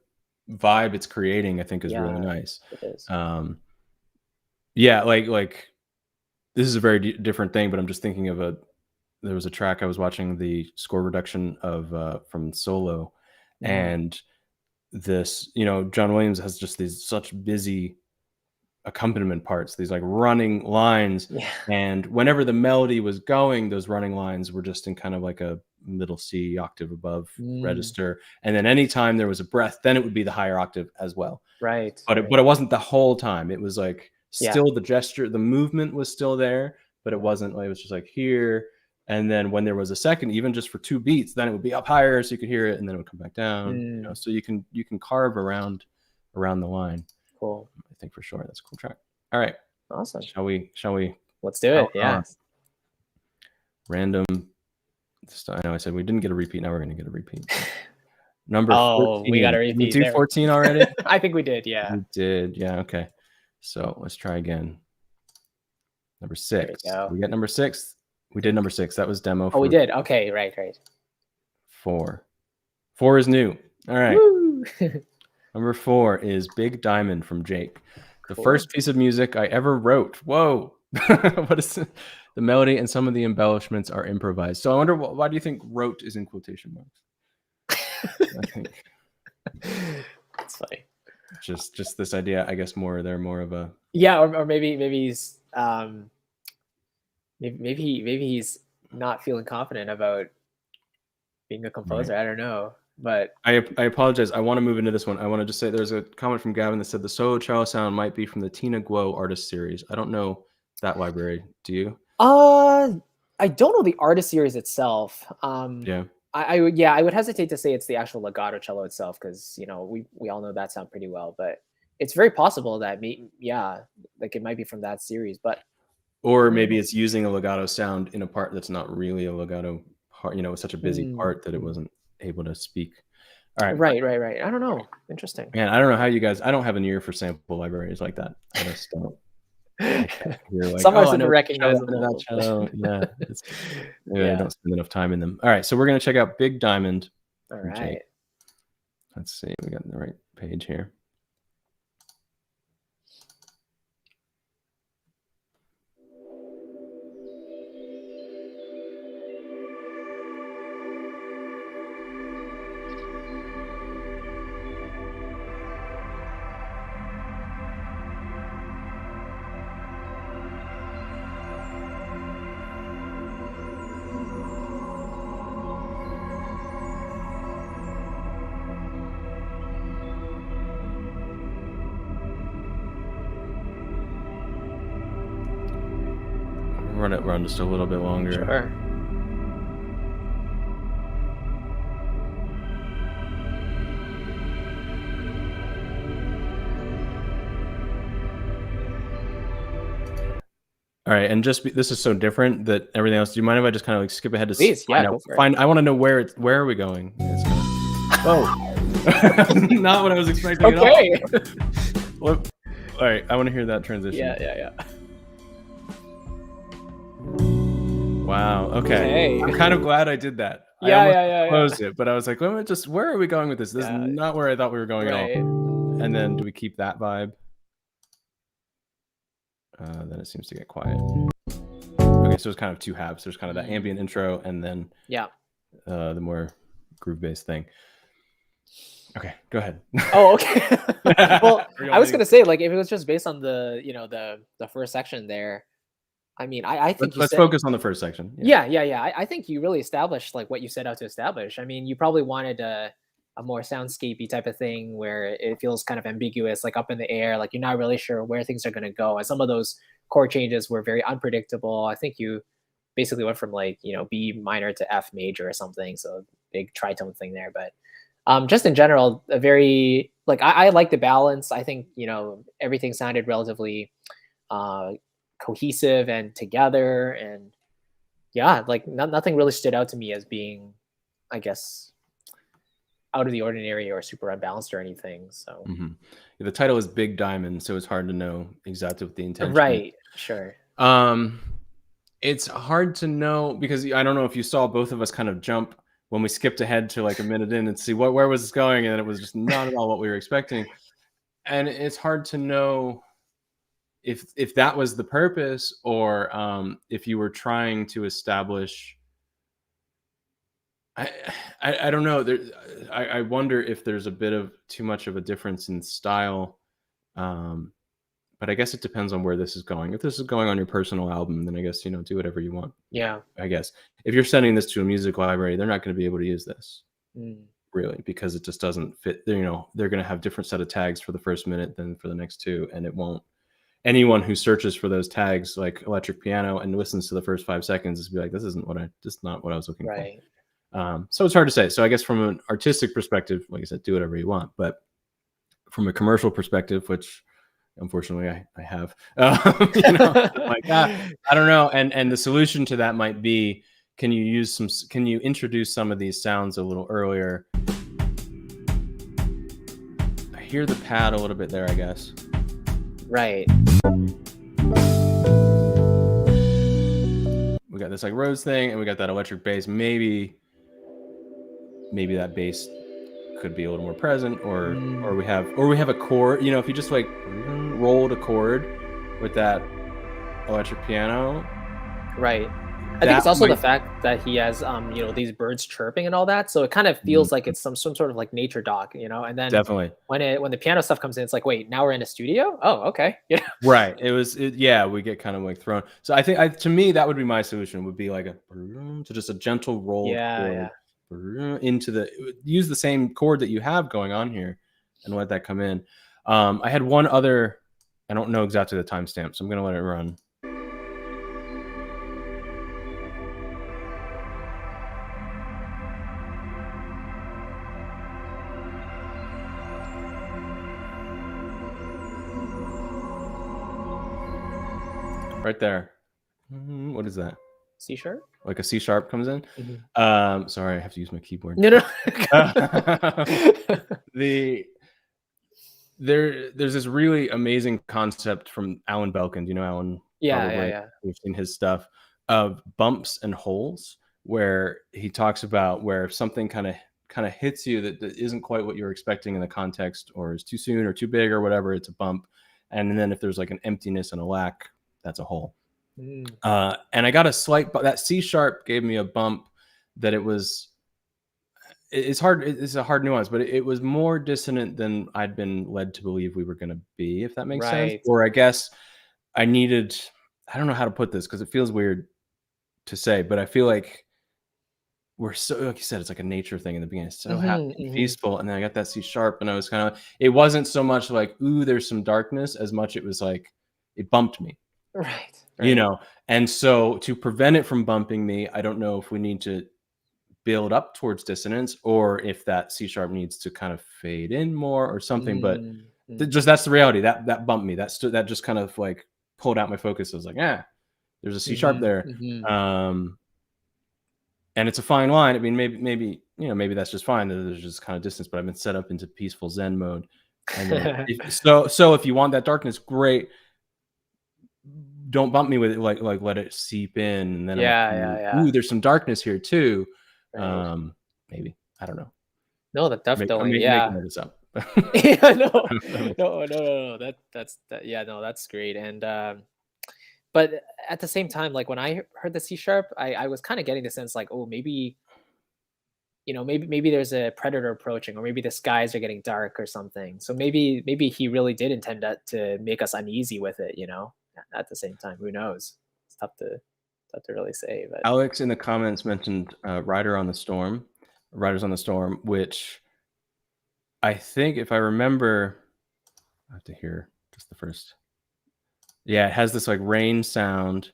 vibe it's creating, I think, is really Yeah, nice. it is. Yeah, like this is a very different thing, but I'm just thinking of there was a track I was watching the score reduction of from Solo, and this, John Williams has just these such busy accompaniment parts, these like running lines. Yeah. And whenever the melody was going, those running lines were just in kind of like a middle C octave above register. And then anytime there was a breath, then it would be the higher octave as well. Right. But it wasn't the whole time. It was like still the gesture, the movement was still there, but it wasn't like, it was just like here. And then when there was a second, even just for 2 beats, then it would be up higher so you could hear it, and then it would come back down. So you can carve around the line. Cool. I think for sure that's a cool track. All right. Awesome. Shall we? Let's do it. Yeah. Random. I know I said we didn't get a repeat. Now we're going to get a repeat. Number 14. We got a repeat. Did we do 14 already? I think we did. Yeah. We did. Yeah. Okay. So let's try again. Number 6. We get number 6. We did number 6. That was demo. We did. Okay. Right. 4. 4 is new. All right. Woo! Number 4 is Big Diamond from Jake. The first piece of music I ever wrote. Whoa. What is it? The melody and some of the embellishments are improvised. So I wonder, why do you think wrote is in quotation marks? I think that's funny. Just this idea, I guess they're more of a or maybe he's maybe he's not feeling confident about being a composer. Right. I don't know. But I apologize. I want to move into this one. I want to just say there's a comment from Gavin that said the solo cello sound might be from the Tina Guo artist series. I don't know that library. Do you? I don't know the artist series itself. Yeah. I would hesitate to say it's the actual legato cello itself, because we all know that sound pretty well. But it's very possible that like it might be from that series. But or maybe it's using a legato sound in a part that's not really a legato part. It's such a busy part that it wasn't able to speak. All right. Right. I don't know. Interesting. Man, I don't know how you guys. I don't have an ear for sample libraries like that. I just don't. Some are super recognizable. Yeah, I don't spend enough time in them. All right, so we're gonna check out Big Diamond. All right. Let's see, we got the right page here. Run just a little bit longer. Sure. All right, and this is so different that everything else. Do you mind if I just kind of like skip ahead to Please, go for it. I want to know where are we going? Not what I was expecting. Okay. All right, I want to hear that transition. Yeah. Wow. Okay. I'm kind of glad I did that. I closed it, but I was like, where are we going with this? This is not where I thought we were going at all. And then do we keep that vibe? Then it seems to get quiet. Okay, so it's kind of 2 halves. There's kind of that ambient intro, and then the more groove-based thing. Okay, go ahead. Oh, okay. Well, We're I was going. gonna say, like, if it was just based on the, the first section there, I mean, I think you Let's said focus on the first section. Yeah. yeah, yeah, yeah. I think you really established like what you set out to establish. I mean, you probably wanted a more soundscapey type of thing where it feels kind of ambiguous, like up in the air, like you're not really sure where things are gonna go. And some of those chord changes were very unpredictable. I think you basically went from like, B minor to F major or something. So big tritone thing there. But just in general, a very like I like the balance. I think, everything sounded relatively uh cohesive and together, and yeah, like nothing really stood out to me as being, I guess, out of the ordinary or super unbalanced or anything. So Mhm. The title is Big Diamond, so it's hard to know exactly what the intention is. right, sure. Um, it's hard to know because I don't know if you saw both of us kind of jump when we skipped ahead to like a minute in and see where was this going, and it was just not at all what we were expecting. And it's hard to know if that was the purpose or if you were trying to establish. I I don't know. I wonder if there's a bit of too much of a difference in style. Um, but I guess it depends on where this is going. If this is going on your personal album, then I guess do whatever you want. Yeah. I guess if you're sending this to a music library, they're not going to be able to use this Mm, really because it just doesn't fit. They're going to have different set of tags for the first minute than for the next two, and it won't. Anyone who searches for those tags like electric piano and listens to the first 5 seconds is be like, this isn't just not what I was looking for. right. So it's hard to say. So I guess from an artistic perspective, like I said, do whatever you want. But from a commercial perspective, which unfortunately I have, I'm like, I don't know. And the solution to that might be, can you introduce some of these sounds a little earlier? I hear the pad a little bit there, I guess. Right. We got this like Rhodes thing and we got that electric bass. Maybe that bass could be a little more present, or Mm, we have a chord. If you just like rolled a chord with that electric piano, right. I think that it's also the might. fact that he has these birds chirping and all that. So it kind of feels like Mhm. it's some sort of like nature doc. And then Definitely. when the piano stuff comes in, it's like, wait, now we're in a studio? Oh, okay. Yeah. Right. Yeah, we get kind of like thrown. So I think to me that would be my solution would be like to just a gentle rolled Yeah, chord yeah. into use the same chord that you have going on here and let that come in. I had one other. I don't know exactly the timestamp, so I'm gonna let it run. Right there. What is that? C sharp? Like a C sharp comes in? Mhm. Sorry, I have to use my keyboard. No, no. The there's this really amazing concept from Alan Belkin. Do you know Alan? Yeah, yeah, Probably. yeah. You've seen his stuff of bumps and holes, where he talks about where if something kind of hits you that isn't quite what you're expecting in the context, or is too soon or too big or whatever, it's a bump. And then if there's like an emptiness and a lack, that's a hole. Mm, And I got a slight, but that C sharp gave me a bump that it was. It's hard. It's a hard nuance, but it was more dissonant than I'd been led to believe we were going to be, if that makes sense. right. Or I guess I needed. I don't know how to put this because it feels weird to say, but I feel like we're so, like you said, it's like a nature thing in the beginning. It's so happy Mhm, and mhm. peaceful, and then I got that C sharp, and I was kind of. It wasn't so much like, ooh, there's some darkness, as much it was like it bumped me. Right, You right. know, and so to prevent it from bumping me, I don't know if we need to build up towards dissonance or if that C sharp needs to kind of fade in more or something. But Mm, mm. just that's the reality. That bumped me. That just kind of like pulled out my focus. I was like, yeah, there's a C sharp Mhm, there. mhm. Um, and it's a fine line. I mean, maybe maybe that's just fine. That there's just kind of distance, but I've been set up into peaceful Zen mode. And then so if you want that darkness, great. Don't bump me with it, like let it seep in, and then I'm like, Yeah, yeah, ooh, yeah. there's some darkness here too. Right. Um, maybe I don't know. No, that I'm definitely, making yeah. this up. Yeah, no. That makes No, no, no, no. That yeah, no, that's great. And but at the same time, like when I heard the C sharp, I was kind of getting the sense like, oh, maybe, maybe there's a predator approaching, or maybe the skies are getting dark or something. So maybe he really did intend to make us uneasy with it, at the same time. Who knows? It's tough to really say, but Alex in the comments mentioned Riders on the Storm, which I think, if I remember, I have to hear just the first. Yeah, it has this like rain sound.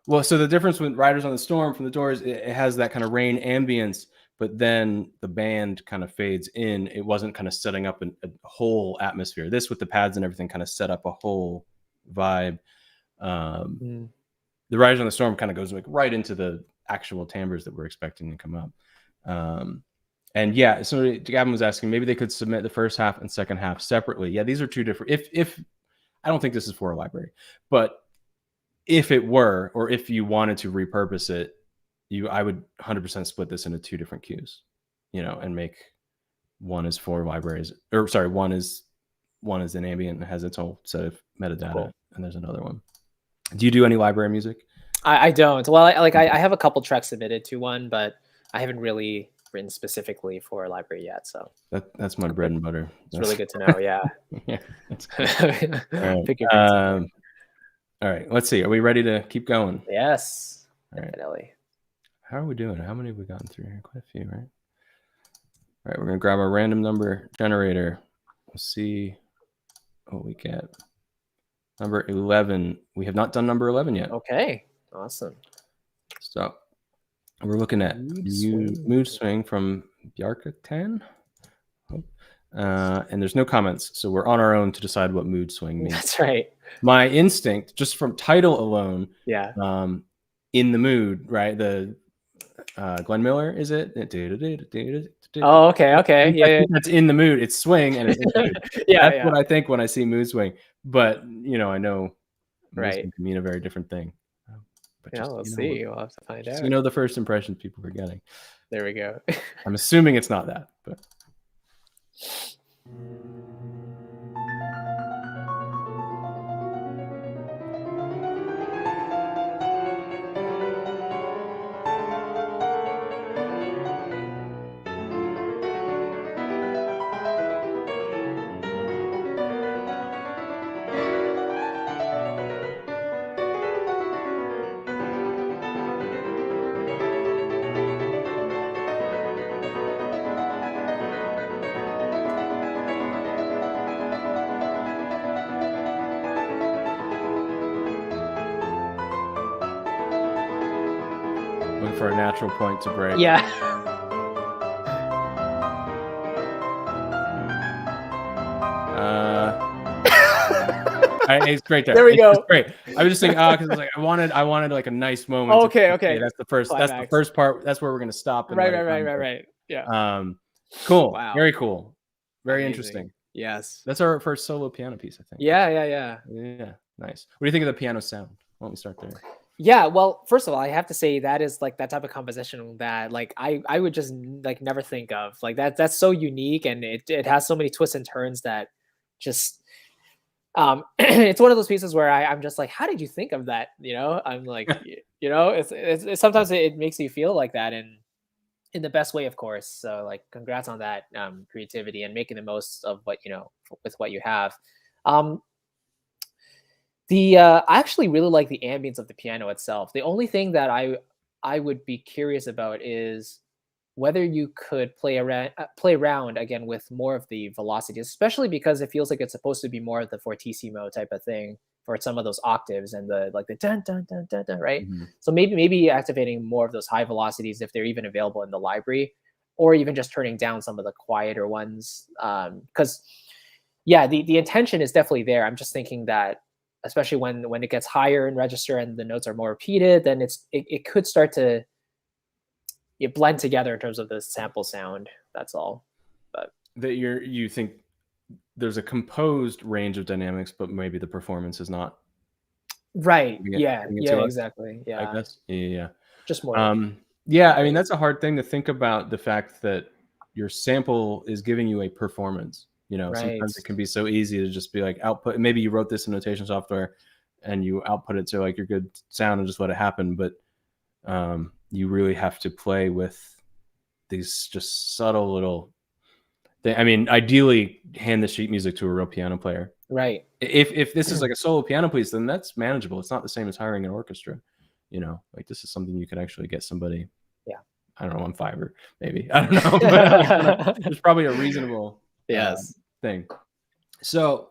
Well, so the difference with Riders on the Storm from the Doors, it has that kind of rain ambience, but then the band kind of fades in. It wasn't kind of setting up a whole atmosphere. This, with the pads and everything, kind of set up a whole vibe. The Riders on the Storm kind of goes like right into the actual timbres that we're expecting to come up. And yeah, so Gavin was asking, maybe they could submit the first half and second half separately. Yeah, these are two different. If I don't think this is for a library, but if it were, or if you wanted to repurpose it, I would 100% split this into two different queues, and make one is for libraries, or sorry, one is an ambient and has its own set of metadata, cool. And there's another one. Do you do any library music? I don't. Well, I have a couple tracks submitted to one, but I haven't really written specifically for a library yet. So that's my bread and butter. It's really good to know. Yeah. Yeah. That's good. All right. Let's see. Are we ready to keep going? Yes. All right. Definitely. How are we doing? How many have we gotten through here? Quite a few, right? All right. We're going to grab our random number generator. We'll see what we get. Number 11. We have not done number 11 yet. Okay. Awesome. So we're looking at Mood Swing from Bjarkatan. And there's no comments, so we're on our own to decide what Mood Swing means. That's right. My instinct, just from title alone, yeah. In the Mood, right? The Glenn Miller, is it? Oh, okay. Yeah, that's In the Mood. It's swing, and it's in the mood. That's what I think when I see Mood Swing. But I know right can mean a very different thing. But we'll see. We'll have to find out. The first impressions people are getting. There we go. I'm assuming it's not that, but. For a natural point to break. Yeah. It's great there. There we go. It's great. I was just thinking, because I was like, I wanted like a nice moment. Okay. That's the first. Climax. That's the first part. That's where we're gonna stop. And right. Yeah. Cool. Wow. Very cool. Very Amazing. Interesting. Yes. That's our first solo piano piece, I think. Yeah. Nice. What do you think of the piano sound? Why don't we start there? Yeah, well, first of all, I have to say that is like that type of composition that like I would just like never think of. Like that's so unique, and it has so many twists and turns that just it's one of those pieces where I'm just like, how did you think of that? I'm like, it's sometimes it makes you feel like that, and in the best way, of course. So like, congrats on that creativity and making the most of what with what you have. I actually really like the ambience of the piano itself. The only thing that I would be curious about is whether you could play around again with more of the velocity, especially because it feels like it's supposed to be more of the fortissimo type of thing for some of those octaves and the dun dun dun dun dun, right? Mm-hmm. So maybe activating more of those high velocities if they're even available in the library, or even just turning down some of the quieter ones. Because the intention is definitely there. I'm just thinking that, especially when it gets higher in register and the notes are more repeated, then it could start to blend together in terms of the sample sound. That's all. But that you think there's a composed range of dynamics, but maybe the performance is not right. Yeah, exactly. Yeah, I guess. Yeah. Just more. I mean, that's a hard thing to think about, the fact that your sample is giving you a performance. Right. Sometimes it can be so easy to just be like output. Maybe you wrote this in notation software and you output it to like your good sound and just let it happen. But you really have to play with these just subtle little things. I mean, ideally hand the sheet music to a real piano player. Right. If this is like a solo piano piece, then that's manageable. It's not the same as hiring an orchestra, like this is something you could actually get somebody. Yeah. I don't know, on Fiverr, maybe. I don't know. But there's probably a reasonable thing. So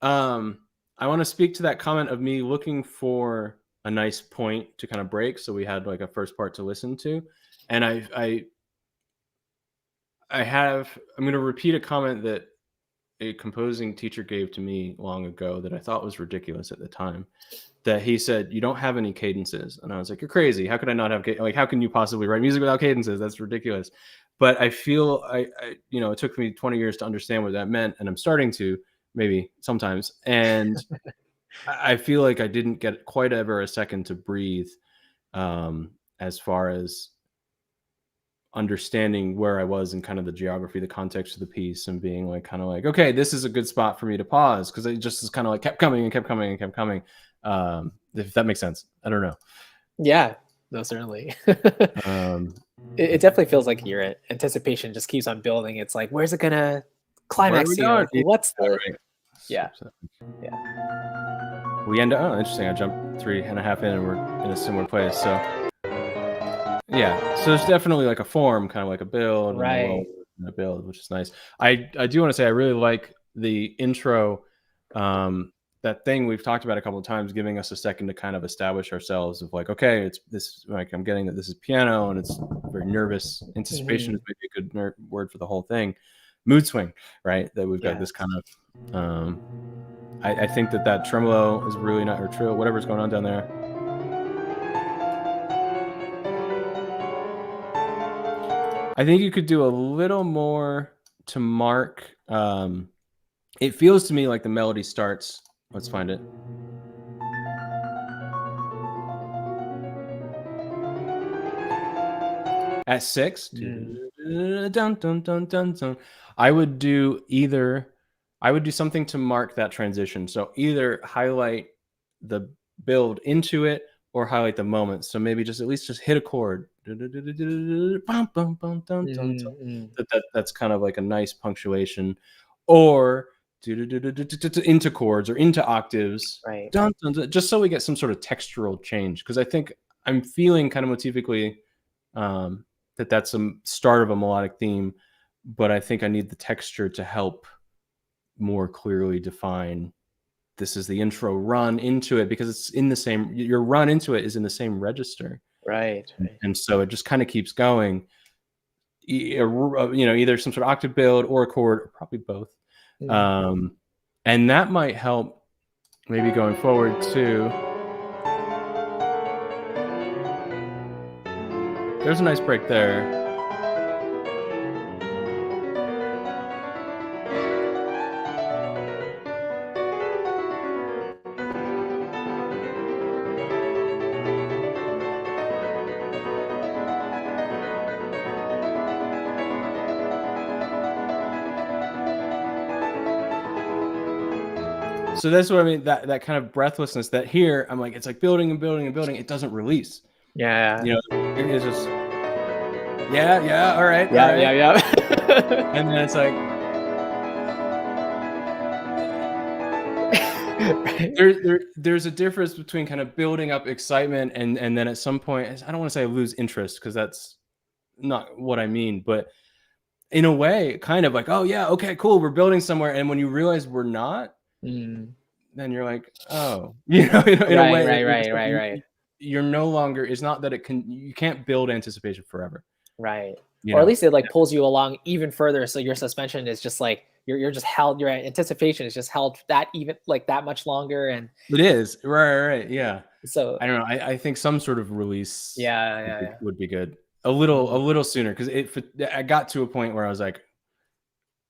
I want to speak to that comment of me looking for a nice point to kind of break. So we had like a first part to listen to. And I'm going to repeat a comment that a composing teacher gave to me long ago that I thought was ridiculous at the time. That he said, you don't have any cadences. And I was like, you're crazy. How could I not have, like, how can you possibly write music without cadences? That's ridiculous. But I feel it took me 20 years to understand what that meant. And I'm starting to, maybe sometimes. And I feel like I didn't get quite ever a second to breathe as far as understanding where I was in kind of the geography, the context of the piece, and being like, kind of like, okay, this is a good spot for me to pause, because it just is kind of like kept coming and kept coming and kept coming. If that makes sense. I don't know. Yeah, no, certainly. It definitely feels like your anticipation just keeps on building. It's like, where's it gonna climax here? Like, what's the right. Yeah. We end up, oh, interesting. I jumped 3.5 in and we're in a similar place. So yeah, so it's definitely like a form, kind of like a build, right? And a build, which is nice. I do want to say I really like the intro, that thing we've talked about a couple of times, giving us a second to kind of establish ourselves of like, okay, it's this, like, I'm getting that this is piano and it's very nervous. Anticipation is maybe a good word for the whole thing. Mood swing, right? That we've got this kind of, I think that tremolo is really not, or trill, whatever's going on down there. I think you could do a little more to mark. It feels to me like the melody starts. Let's find it. At 6. Dun, dun, dun, dun, dun. I would do something to mark that transition. So either highlight the build into it or highlight the moment. So maybe just at least just hit a chord. That's kind of like a nice punctuation. Or into chords or into octaves, right? Just so we get some sort of textural change. Because I think I'm feeling kind of motivically that's a start of a melodic theme, but I think I need the texture to help more clearly define this is the intro run into it, because it's in the same, your run into it is in the same register, right? And so it just kind of keeps going, either some sort of octave build or a chord, or probably both. And that might help maybe going forward too. There's a nice break there. So that's what I mean, that kind of breathlessness that here, I'm like, it's like building and building and building. It doesn't release. Yeah. It's just, yeah, all right. Yeah. And then it's like, there's a difference between kind of building up excitement and then at some point, I don't want to say I lose interest, because that's not what I mean, but in a way, kind of like, oh yeah, okay, cool, we're building somewhere. And when you realize we're not, then you're like, oh, in a way, right. You're no longer, it's not that you can't build anticipation forever. Right. Or at least it like pulls you along even further. So your suspension is just like, you're just held, your anticipation is just held that even like that much longer. And it is right. Yeah. So I don't know. I think some sort of release would be good. A little sooner. Cause I got to a point where I was like,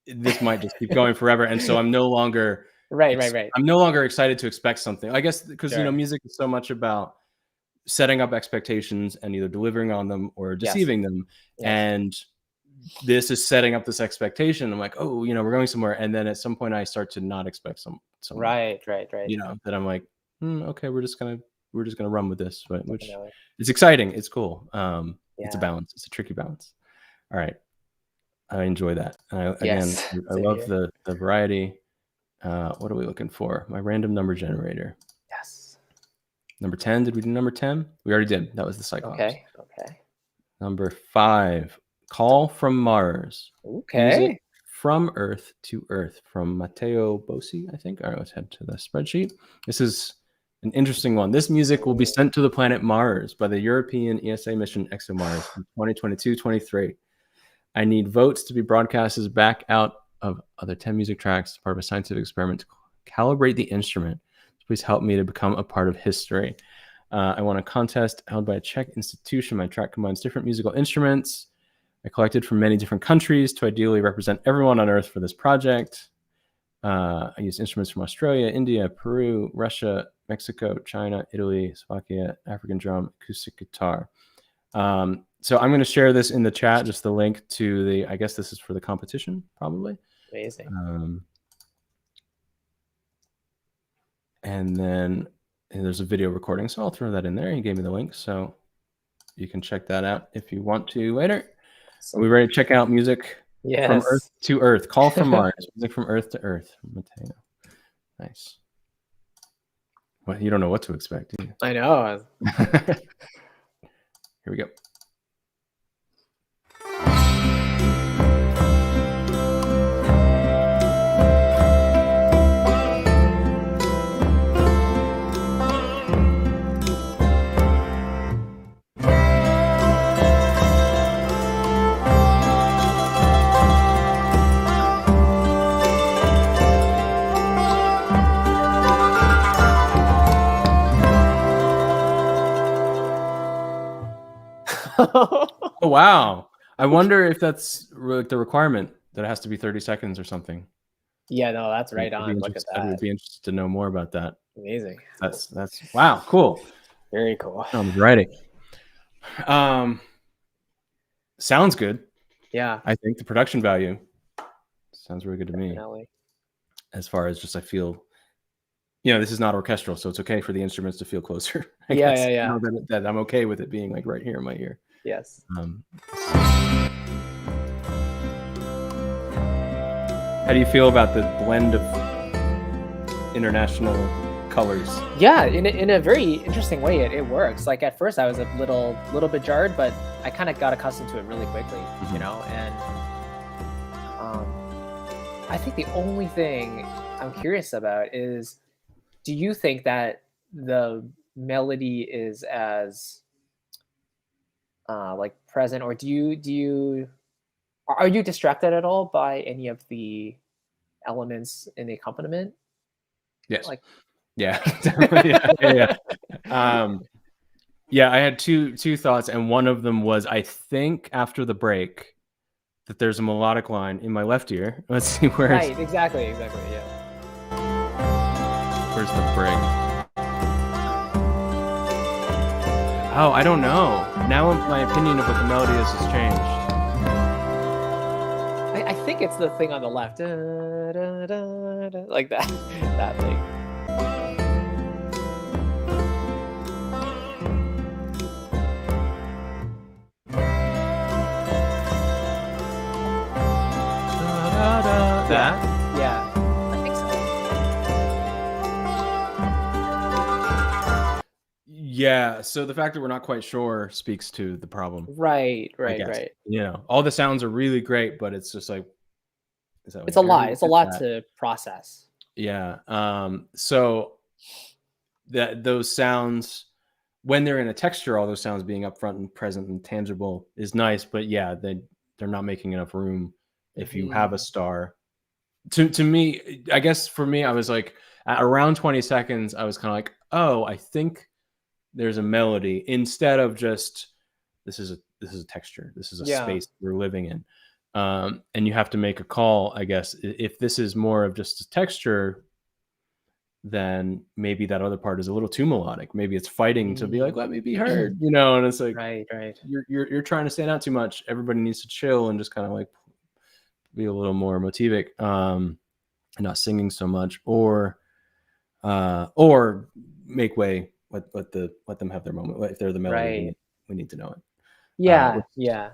this might just keep going forever. And so I'm no longer right. I'm no longer excited to expect something. I guess because music is so much about setting up expectations and either delivering on them or deceiving them. Yes. And this is setting up this expectation. I'm like, oh, we're going somewhere. And then at some point I start to not expect some right. That I'm like, okay, we're just gonna run with this, right? Which is exciting. It's cool. It's a Yeah. balance. It's a tricky balance. All right. I enjoy that. Again, Yes. I Same love here. the variety. What are we looking for? My random number generator. Yes. Number 10. Did we do number 10? We already did. That was the Cyclops. Okay. Okay. Number 5. Call from Mars. Music Okay. from Earth to Earth from Matteo Bossi, I think. All right, let's head to the spreadsheet. This is an interesting one. This music will be sent to the planet Mars by the European ESA mission ExoMars in 2022-23. I need votes to be broadcasted back out of other 10 music tracks, part of a scientific experiment to calibrate the instrument. Please help me to become a part of history. I want a contest held by a Czech institution. My track combines different musical instruments I collected from many different countries to ideally represent everyone on Earth for this project. I used instruments from Australia, India, Peru, Russia, Mexico, China, Italy, Slovakia, African drum, acoustic guitar. So I'm going to share this in the chat, just the link to the, I guess this is for the competition, probably. Amazing. And then there's a video recording, so I'll throw that in there. He gave me the link, so you can check that out if you want to later. Are we ready to check out music from Earth to Earth? Call from Mars, music from Earth to Earth. Mateo. Nice. Well, you don't know what to expect, do you? I know. Here we go. Oh, wow. I wonder if that's the requirement, that it has to be 30 seconds or something. Yeah, no, that's right on. Look at that. I would be interested to know more about that. Amazing. That's wow, cool. Very cool. Writing. Sounds good. Yeah. I think the production value sounds really good to Definitely. me. As far as just, I feel, this is not orchestral, so it's okay for the instruments to feel closer. I guess. Yeah. That I'm okay with it being like right here in my ear. Yes. How do you feel about the blend of international colors? Yeah, in a very interesting way, it works. Like at first, I was a little bit jarred, but I kind of got accustomed to it really quickly, Mm-hmm. And I think the only thing I'm curious about is, do you think that the melody is as like present, or are you distracted at all by any of the elements in the accompaniment? Yes. Like, yeah, definitely. Yeah. I had two thoughts, and one of them was, I think after the break that there's a melodic line in my left ear. Let's see where. Right. Exactly. Yeah. Where's the break? Oh, I don't know. Now my opinion of what the melody is has changed. I think it's the thing on the left, like that, that thing. That? Yeah, I think so. Yeah, so the fact that we're not quite sure speaks to the problem. Right. All the sounds are really great, but it's just like, It's a lot. It's a lot to process. Yeah. So those sounds, when they're in a texture, all those sounds being upfront and present and tangible is nice, but yeah, they're not making enough room if you have a star. To me, I guess for me, I was like, at around 20 seconds, I was kind of like, oh, I think there's a melody, instead of just, this is a texture, this is a space we're living in. And you have to make a call, I guess. If this is more of just a texture, then maybe that other part is a little too melodic. Maybe it's fighting to be like, let me be heard, and it's like, right. You're trying to stand out too much. Everybody needs to chill and just kind of like be a little more motivic, and not singing so much, or make way, let them have their moment. If they're the melody, we need to know it. Yeah, Which, yeah.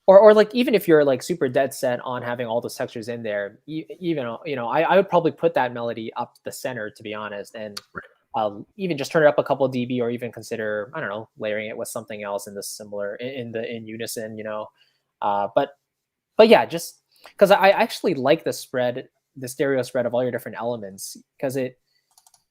Or like even if you're like super dead set on having all those textures in there, even I would probably put that melody up the center, to be honest, and even just turn it up a couple dB, or even consider, I don't know, layering it with something else in the similar in unison, but yeah, just because I actually like the stereo spread of all your different elements, because it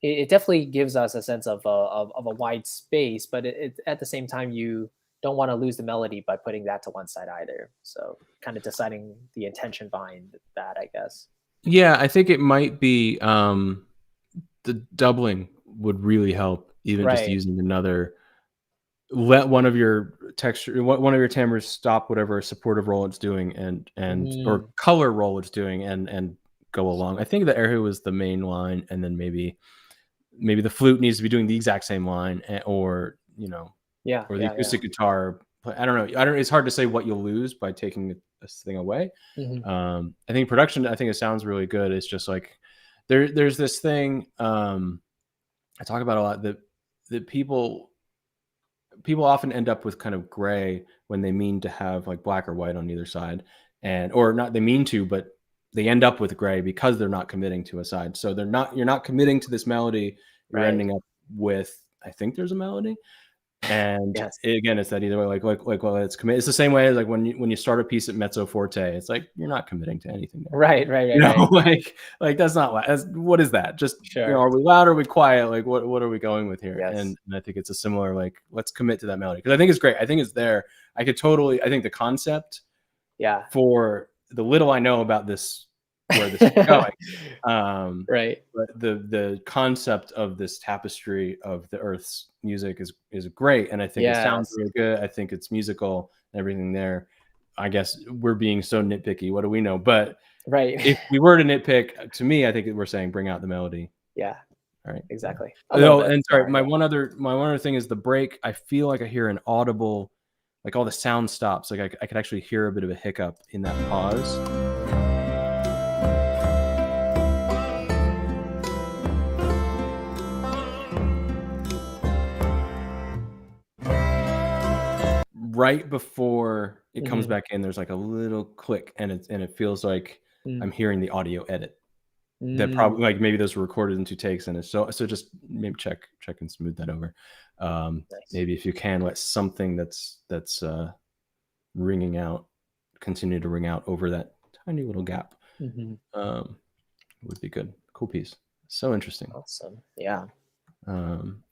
definitely gives us a sense of a wide space, but at the same time, you don't want to lose the melody by putting that to one side either. So kind of deciding the intention behind that, I guess. yeah, I think it might be the doubling would really help, even just Right. using another. Let one of your one of your timbres stop whatever supportive role it's doing, and or Mm, color role it's doing, and go along. I think the erhu is the main line, and then maybe the flute needs to be doing the exact same line, or yeah, or the yeah, yeah. acoustic guitar. I don't know. I don't. It's hard to say what you'll lose by taking this thing away. Hmm. I think production. I think it sounds really good. It's just like there's this thing I talk about a lot, that people often end up with kind of gray when they mean to have like black or white on either side, and or not they mean to, but they end up with gray because they're not committing to a side. So you're not committing to this melody. You're Right. ending up with, I think there's a melody. And Yes. again, it's that either way, like, well, it's commit. It's the same way as like when you start a piece at mezzo forte, it's like you're not committing to anything there. Right. Right. Right. Right. Like that's not what is that? Just, Sure. are we loud or are we quiet? Like what are we going with here? Yes. And I think it's a similar, like, let's commit to that melody, because I think it's great. I think it's there. I think the concept, Yeah. for the little I know about this, where this is going, Right. but the concept of this tapestry of the Earth's music is great, and I think it sounds Yes. really good. I think it's musical and everything there. I guess we're being so nitpicky. What do we know? But Right. if we were to nitpick, to me, I think we're saying bring out the melody. Yeah. All right. Yeah. Exactly. A little Oh, bit. and sorry, Yeah. Yeah. my one other thing is the break. I feel like I hear an audible, like all the sound stops. Like I could actually hear a bit of a hiccup in that pause. Right before it comes Hmm. back in, there's like a little click, and it feels like Mm. I'm hearing the audio edit. That Mm. probably, like, maybe those were recorded in 2 takes, and it's so just maybe check and smooth that over. Nice. Maybe if you can let something that's ringing out continue to ring out over that tiny little gap, Hmm. um, would be good. Cool piece. So interesting. Awesome. Yeah. Um,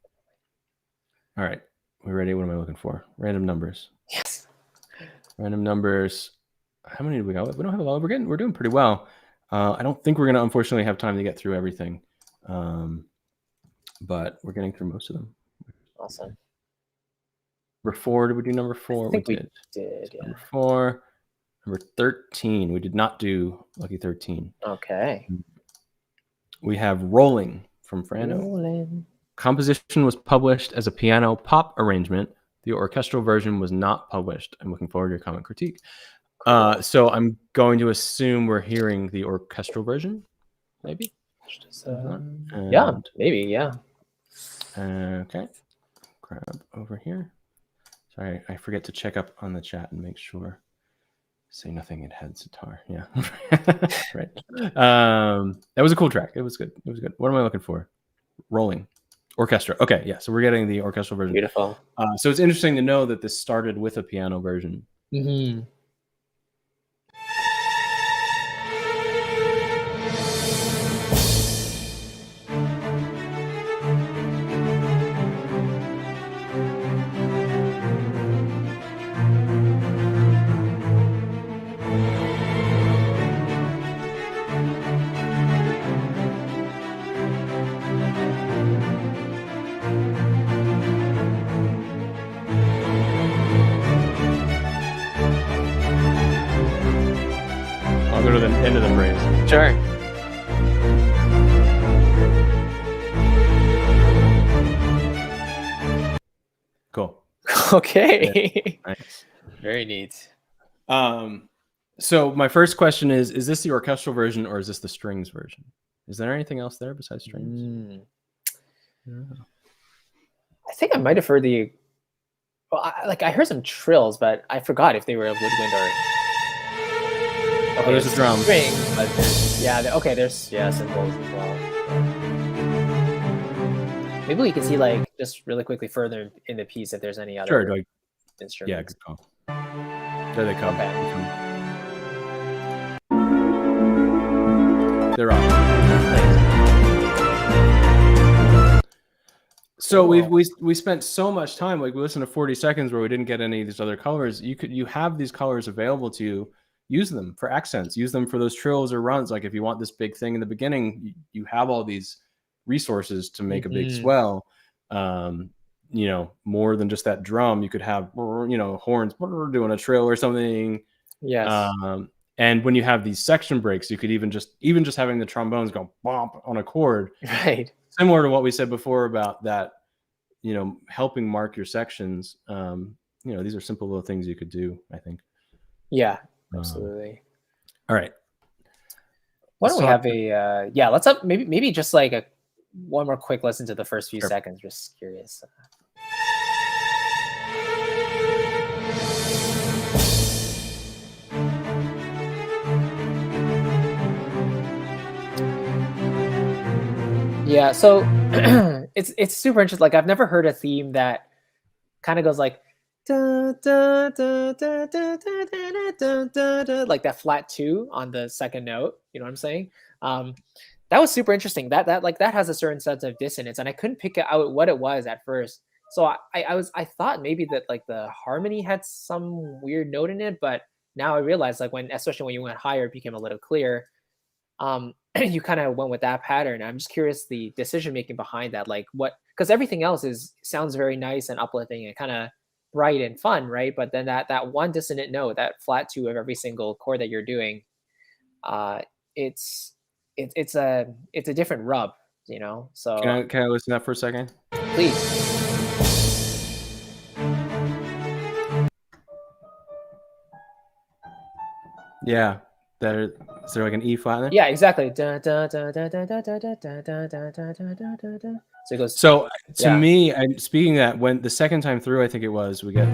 all right, we ready? What am I looking for? Random numbers. Yes. Random numbers. How many do we got? We don't have a lot. We're doing pretty well. I don't think we're gonna unfortunately have time to get through everything, but we're getting through most of them. Awesome. Number 4. Did we do number I 4? We think we did. did. So Yeah. number 4. Number 13. We did not do Lucky 13. Okay. We have Rolling from Frano. Rolling. Composition was published as a piano pop arrangement. The orchestral version was not published. I'm looking forward to your comment critique. Cool. So I'm going to assume we're hearing the orchestral version, maybe. Yeah, And maybe. Yeah. okay, grab over here. Sorry, I forget to check up on the chat and make sure. Say nothing, it had sitar. Yeah, right. That was a cool track. It was good. It was good. What am I looking for? Rolling. Orchestra. Okay, yeah. So we're getting the orchestral version. Beautiful. So it's interesting to know that this started with a piano version. Hmm. I'll go to the end of the phrase. Sure. Cool. Okay. Nice. Very neat. So my first question is this the orchestral version or is this the strings version? Is there anything else there besides strings? Mm. Yeah. I think I might have heard the Well, I heard some trills, but I forgot if they were woodwind or. Oh, there's a drum. Strings, but okay, there's cymbals as well. Maybe we can see like just really quickly further in the piece if there's any other Sure, like, instruments. yeah, good call. There they come. Okay. They're on. So we spent so much time, like we listened to 40 seconds where we didn't get any of these other colors. You have these colors available to you. Use them for accents. Use them for those trills or runs. Like if you want this big thing in the beginning, you have all these resources to make a big swell. You know, more than just that drum. You could have, you know, horns doing a trill or something. Yes. And when you have these section breaks, you could even just having the trombones go bump on a chord. Right. Similar to what we said before about that, you know, helping mark your sections. You know, these are simple little things you could do, I think. Yeah, absolutely. All right. Why don't we have a let's have maybe just like one more quick listen to the first few seconds. Just curious. Yeah, so it's super interesting. Like I've never heard a theme that kind of goes like da, da, da, da, da, da, da, da, da, da, like that flat 2 on the second note. You know what I'm saying? That was super interesting. That has a certain sense of dissonance, and I couldn't pick out what it was at first. So I thought maybe that like the harmony had some weird note in it, but now I realized like especially when you went higher, it became a little clear. You kind of went with that pattern. I'm just curious the decision making behind that, like what, because everything else sounds very nice and uplifting and kind of bright and fun, right? But then that one dissonant note, that flat 2 of every single chord that you're doing, it's a different rub, you know. So can I listen to that for a second? Please. Yeah. Is there like an E flat there? Yeah, exactly. Da, da, da, da, da, da, da, da, da, da, da, da, da, da, da. So it goes. So to me, I'm speaking that when the second time through, I think it was, we get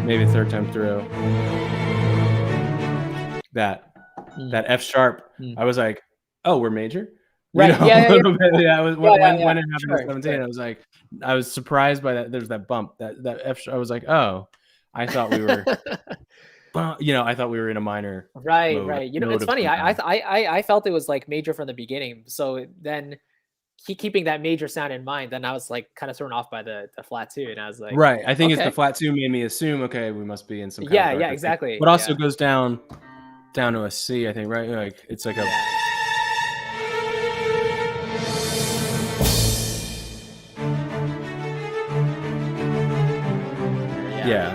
maybe the third time through that F sharp. I was like, oh, we're major. Right. You know, yeah. I was when it happened Sure, at 17. I was like, I was surprised by that. There's that bump, that F. I was like, oh, I thought we were. You know, I thought we were in a minor. Right. You know, it's funny. I felt it was like major from the beginning. So then, keeping that major sound in mind, then I was like kind of thrown off by the flat 2, and I was like, right. I think it's the flat 2 made me assume, okay, we must be in some. Kind of exactly. But also goes down to a C, I think, right? Like it's like a. Yeah.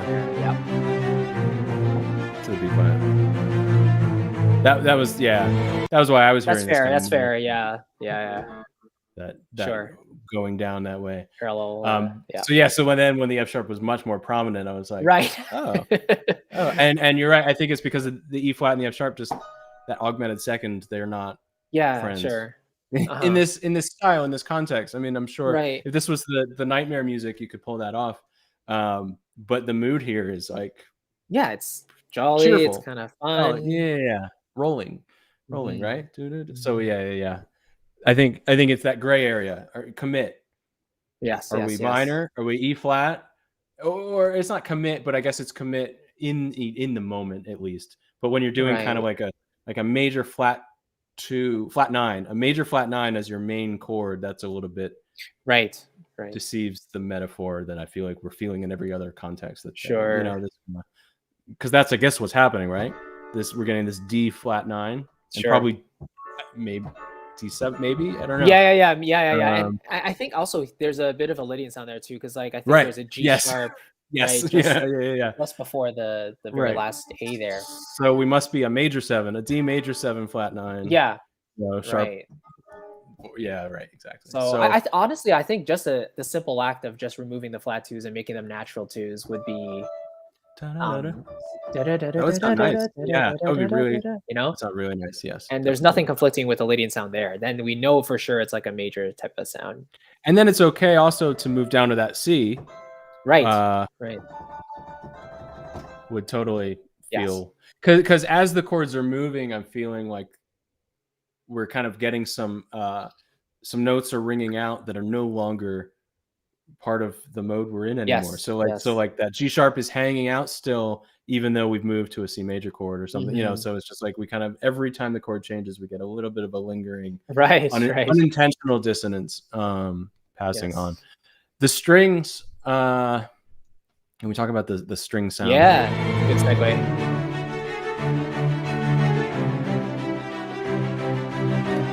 To the B flat. That was why I was hearing. That's fair. Yeah. That sure. Going down that way. Parallel. So when the F sharp was much more prominent, I was like, right. oh, and you're right. I think it's because of the E flat and the F sharp, just that augmented second. They're not. Friends. Sure. In this style, in this context. I mean, I'm sure if this was the nightmare music, you could pull that off. But the mood here is like, it's jolly, cheerful. It's kind of fun. Oh, yeah, rolling, right? So yeah. I think it's that gray area. Or commit. Yes. Are we minor? Are we E flat? Or it's not commit, but I guess it's commit in the moment at least. But when you're doing kind of like a major flat 9, a major flat 9 as your main chord, that's a little bit right. Deceives the metaphor that I feel like we're feeling in every other context. That sure, you know, because that's I guess what's happening, right? We're getting this D flat 9, and probably maybe D7, maybe, I don't know. Yeah. And I think also there's a bit of a Lydian sound there too, because like I think there's a G sharp. Yes. Right? Yeah. Just before the very last A there. So we must be a major 7, a D major 7 flat 9. Yeah. Sharp. Right. Yeah, right, exactly. So I honestly, I think just the simple act of just removing the flat 2s and making them natural 2s would be. That sound nice. Yeah, that would be really. You know, it's not really nice. Yes. And there's nothing conflicting with the Lydian sound there. Then we know for sure it's like a major type of sound. And then it's okay also to move down to that C, Right. uh, Right. would totally Yes. feel, because as the chords are moving, I'm feeling like we're kind of getting some notes are ringing out that are no longer part of the mode we're in anymore. Yes. So Yes. like that G sharp is hanging out still, even though we've moved to a C major chord or something, you know. Mhm. So it's just like we kind of, every time the chord changes, we get a little bit of a lingering Right. Right. unintentional dissonance passing on. Yes. The strings, can we talk about the string sound? Yeah. Good segue.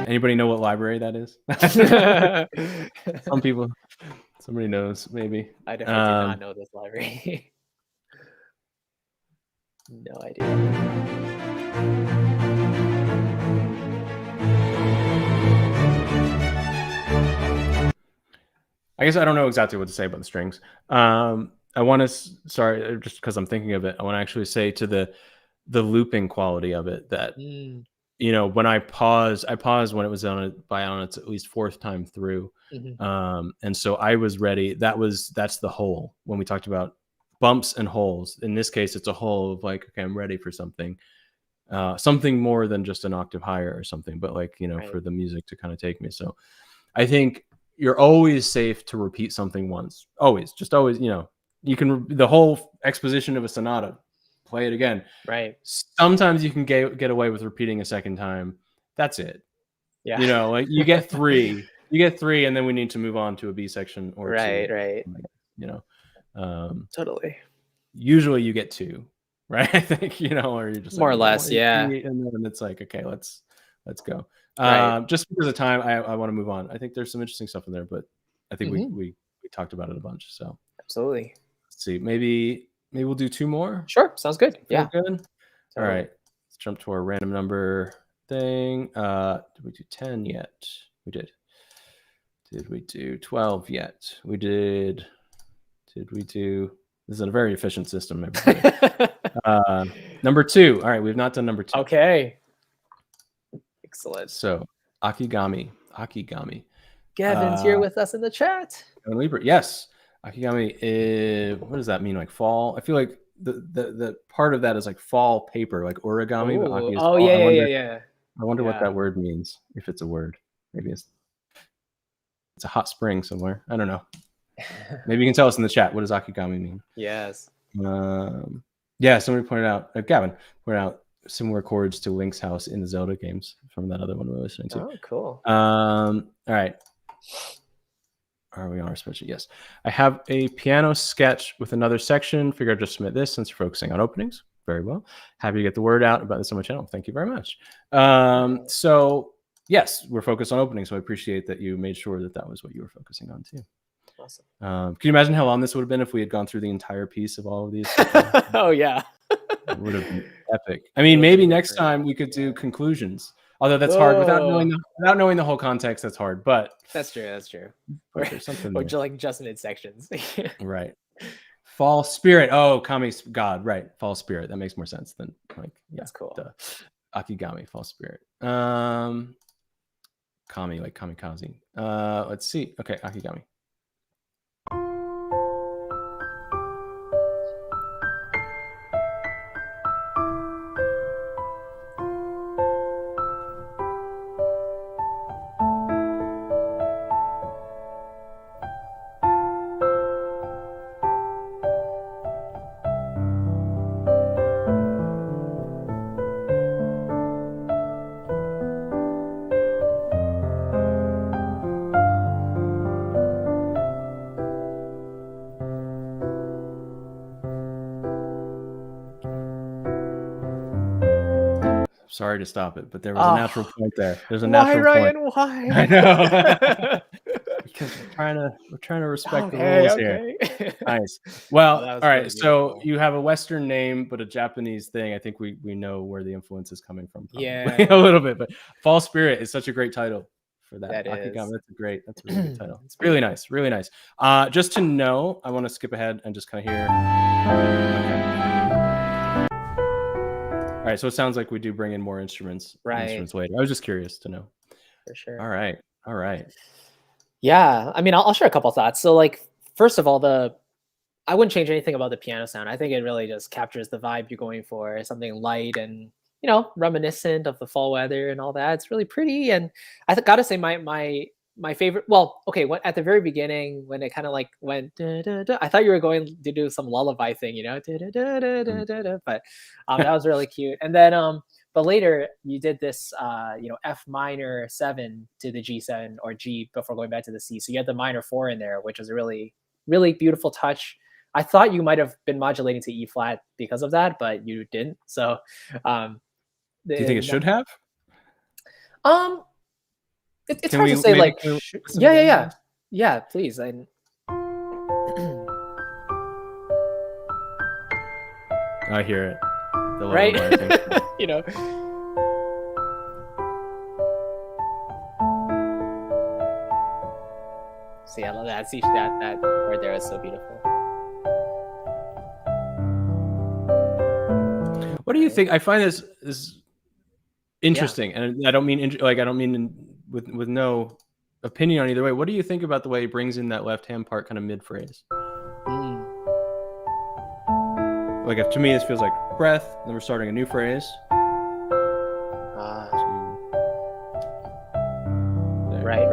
Anybody know what library that is? Some people, somebody knows, maybe. I definitely do not know this library. No idea. I guess I don't know exactly what to say about the strings. I want to, sorry, just because I'm thinking of it, I want to actually say to the looping quality of it that, Mm, you know, when I pause when it was on its at least fourth time through, mhm. and so I was ready. That's the hole when we talked about bumps and holes. In this case, it's a hole of like, okay, I'm ready for something, something more than just an octave higher or something, but like, you know, Right. for the music to kind of take me. So I think you're always safe to repeat something once. Always, just always, you know, you can, the whole exposition of a sonata, play it again. Right. Sometimes you can get away with repeating a second time. That's it. Yeah. You know, like you get three, and then we need to move on to a B section or Right. two. Right. Like, you know, um, Totally. usually you get two, right? I think, you know, or you're just like, More or you get one, less. Yeah. and then it's like, okay, let's go. Right. Just because of time, I want to move on. I think there's some interesting stuff in there, but I think Hmm. we talked about it a bunch. So Absolutely. let's see, maybe we'll do two more. Sure. Sounds good. Feel Yeah. good? All Totally. right. Let's jump to our random number thing. Did we do 10 yet? We did. Did we do 12 yet? We did. Did we do? This is a very efficient system, everybody. Number 2. All right, we've not done number 2. Okay. Excellent. So Akigami. Gavin's here with us in the chat. Kevin Lieber. Yes. Akigami is, what does that mean? Like fall? I feel like the part of that is like fall paper, like origami, but Oh. Aki is Oh fall. yeah. Yeah. Yeah. I wonder what Yeah. that word means, if it's a word. Maybe it's a hot spring somewhere. I don't know. Maybe you can tell us in the chat, what does Akigami mean? Yes. Yeah, somebody pointed out, Gavin pointed out similar chords to Link's House in the Zelda games from that other one we were listening to. Oh, cool. All right. Are we on our spreadsheet? Yes. I have a piano sketch with another section. Figured I'd just submit this since you're focusing on openings. Very well. Happy to get the word out about this on my channel. Thank you very much. So yes, we're focused on openings. So I appreciate that you made sure that that was what you were focusing on too. Awesome. Can you imagine how long this would have been if we had gone through the entire piece of all of these? Oh yeah. It would have been epic. I mean, maybe next time we could do conclusions. Although that's hard without knowing the whole context. That's hard, but that's true. That's true. but there's something Or there. like just mid sections. Right. Fall spirit. Oh, Kami God. Right. Fall spirit. That makes more sense than like, yeah. That's cool. The Akigami, fall spirit. Kami, like kamikaze. Let's see. Okay, Akigami. Sorry to stop it, but there was a natural point there. There's a natural Ryan, point. why? I know. Because we're trying to respect the rules here. Nice. Well, all right. Really so you have a Western name, but a Japanese thing. I think we know where the influence is coming from. Probably. Yeah, A little bit. But Fall Spirit is such a great title for that. That is. Akigami. That's a really good title. It's really nice. Really nice. Just to know, I want to skip ahead and just kind of hear. Okay. All right. So it sounds like we do bring in more instruments. Right. Instruments later. I was just curious to know. For sure. All right. All right. Yeah. I mean, I'll share a couple thoughts. So, like, first of all, I wouldn't change anything about the piano sound. I think it really just captures the vibe you're going for, something light and, reminiscent of the fall weather and all that. It's really pretty, and gotta say my favorite. Well, okay, at the very beginning when it kind of like went, da, da, da, I thought you were going to do some lullaby thing, da, da, da, da, da, da, da, but that was really cute. And then but later you did this F minor 7 to the G7 or G before going back to the C. So you had the minor 4 in there, which was a really, really beautiful touch. I thought you might have been modulating to E flat because of that, but you didn't. So, do you think it should have? It's hard to say. Like, yeah, please. I hear it. Right? See, I love that. See that word there is so beautiful. What do you think? I find this interesting, and I don't mean with no opinion on either way. What do you think about the way he brings in that left hand part kind of mid phrase? Like, if to me this feels like breath, then we're starting a new phrase. Right.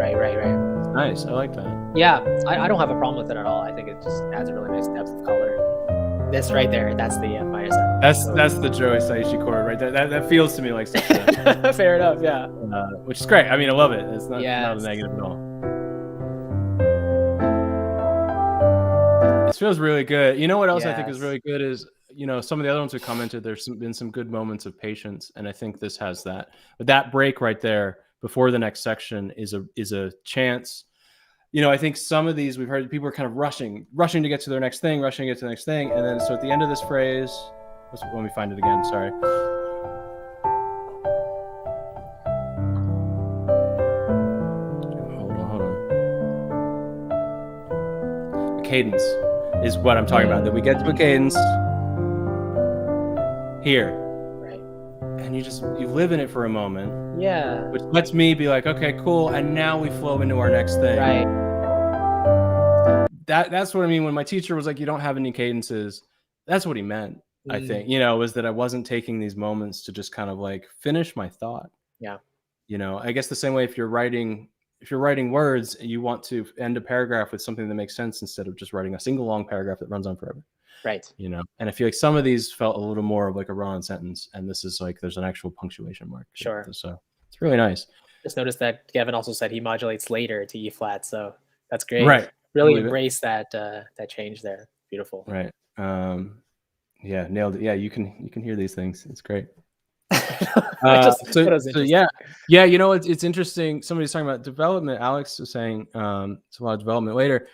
Nice. I like that. Yeah, I don't have a problem with it at all. I think it just adds a really nice depth of color. This right there, that's the minor 7. That's the Joey Saishi chord right there. That feels to me like such a, fair enough, yeah. Which is great. I mean, I love it. It's not a negative at all. This feels really good. You know what else I think is really good is, some of the other ones we commented, there's been some good moments of patience, and I think this has that. But that break right there before the next section is a chance. I think some of these we've heard people are kind of rushing to get to their next thing, and then so at the end of this phrase, let me find it again. Sorry. Hold on. The cadence is what I'm talking about. That we get to a cadence here, right? And you live in it for a moment, which lets me be like, okay, cool, and now we flow into our next thing, right? That's what I mean when my teacher was like, you don't have any cadences. That's what he meant. I think, was that I wasn't taking these moments to just kind of like finish my thought. Yeah. I guess the same way if you're writing words, you want to end a paragraph with something that makes sense instead of just writing a single long paragraph that runs on forever. Right. And I feel like some of these felt a little more of like a run-on sentence, and this is like there's an actual punctuation mark. Sure. So it's really nice. Just noticed that Gavin also said he modulates later to E flat, so that's great. Right. Really embrace that change there. Beautiful. Right. Yeah, nailed it. Yeah, you can hear these things. It's great. Yeah. It's interesting. Somebody's talking about development. Alex was saying it's a lot of development later.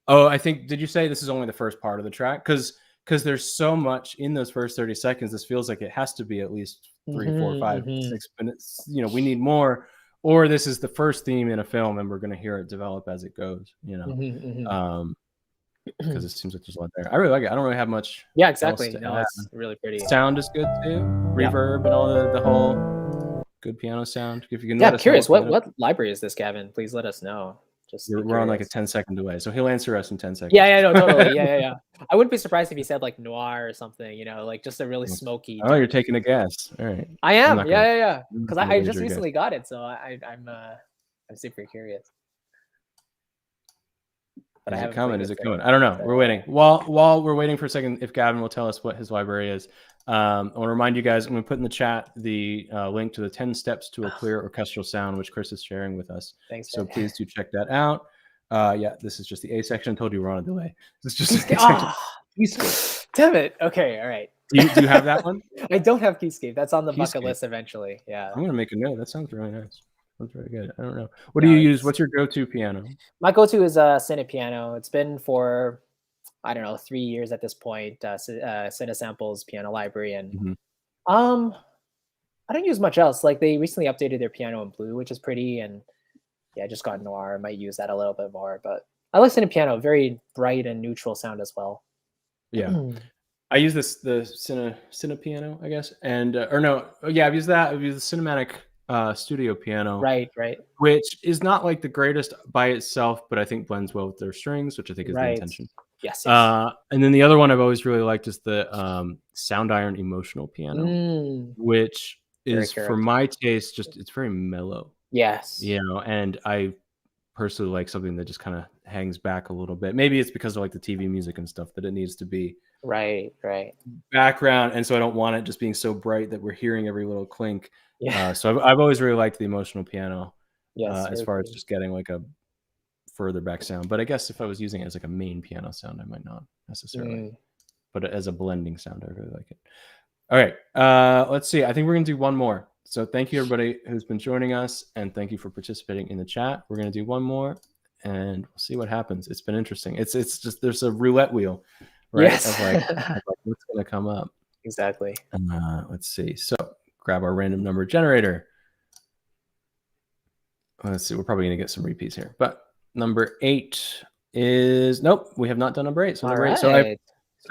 Oh, I think, did you say this is only the first part of the track? Because there's so much in those first 30 seconds. This feels like it has to be at least 3, 4, 5, 6 minutes. We need more. Or this is the first theme in a film, and we're going to hear it develop as it goes. Because it seems like there's a lot there. I really like it. I don't really have much. Yeah, exactly. No, it's really pretty. Sound is good too. Reverb and all the whole good piano sound. If you can. I'm curious. What library is this, Gavin? Please let us know. Just we're on like a 10-second delay, so he'll answer us in 10 seconds. Yeah, no, totally. Yeah. I wouldn't be surprised if he said like noir or something. Like just a really smoky. Oh, you're taking a guess. All right. I am. Yeah. Because I just recently got it, so I'm super curious. But Is it coming? I don't know. We're waiting. While we're waiting for a second, if Gavin will tell us what his library is, I want to remind you guys, I'm going to put in the chat the link to the 10 steps to a clear orchestral sound, which Chris is sharing with us. Thanks. So please do check that out. This is just the A section. I told you we're on a delay. This is just Keyscape. Damn it. Okay. All right. Do you have that one? I don't have Keyscape. That's on the bucket list eventually. Yeah. I'm going to make a note. That sounds really nice. That's very good. I don't know. What do you use? What's your go-to piano? My go-to is a Synth piano. It's been for, 3 years at this point. Synth Samples piano library, and I don't use much else. Like they recently updated their piano in blue, which is pretty, and I just got noir. I might use that a little bit more, but I like Synth piano. Very bright and neutral sound as well. Yeah. I use the Cine piano, I guess, and I've used that. I've used the cinematic studio piano, right, which is not like the greatest by itself, but I think blends well with their strings, which I think is the intention. Yes, yes. And then the other one I've always really liked is the Sound Iron Emotional Piano, which Very is for correct. my taste, it's very mellow, Yes. and I personally like something that just kind of hangs back a little bit. Maybe it's because of like the TV music and stuff that it needs to be Right, right. background, and so I don't want it just being so bright that we're hearing every little clink. Yeah. So I've always really liked the emotional piano Yes, as very far as cool. just getting like a further back sound. But I guess if I was using it as like a main piano sound, I might not necessarily. Mm. But as a blending sound, I really like it. All right, let's see. I think we're gonna do one more. So thank you everybody who's been joining us, and thank you for participating in the chat. We're gonna do one more, and we'll see what happens. It's been interesting. It's just there's a roulette wheel, right? Yes. Of like what's gonna come up. Exactly. Let's see. So grab our random number generator. Let's see. We're probably gonna get some repeats here, but number 8 is nope. We have not done number 8. So All number 8. So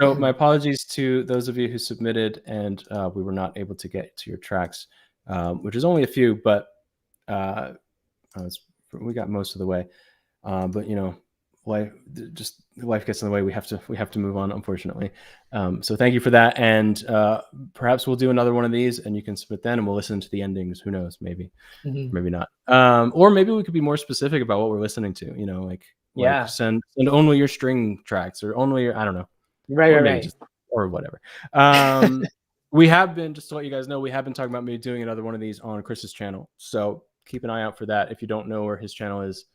right. my apologies to those of you who submitted and we were not able to get to your tracks, which is only a few, but we got most of the way. But life gets in the way. We have to move on, unfortunately. So thank you for that, and perhaps we'll do another one of these, and you can submit then, and we'll listen to the endings. Who knows? Maybe, maybe not. Or maybe we could be more specific about what we're listening to. Like Yeah. send only your string tracks, or only I don't know, Right, or right, maybe right. just or whatever. We have been, just to let you guys know, we have been talking about maybe doing another one of these on Chris's channel. So keep an eye out for that. If you don't know where his channel is,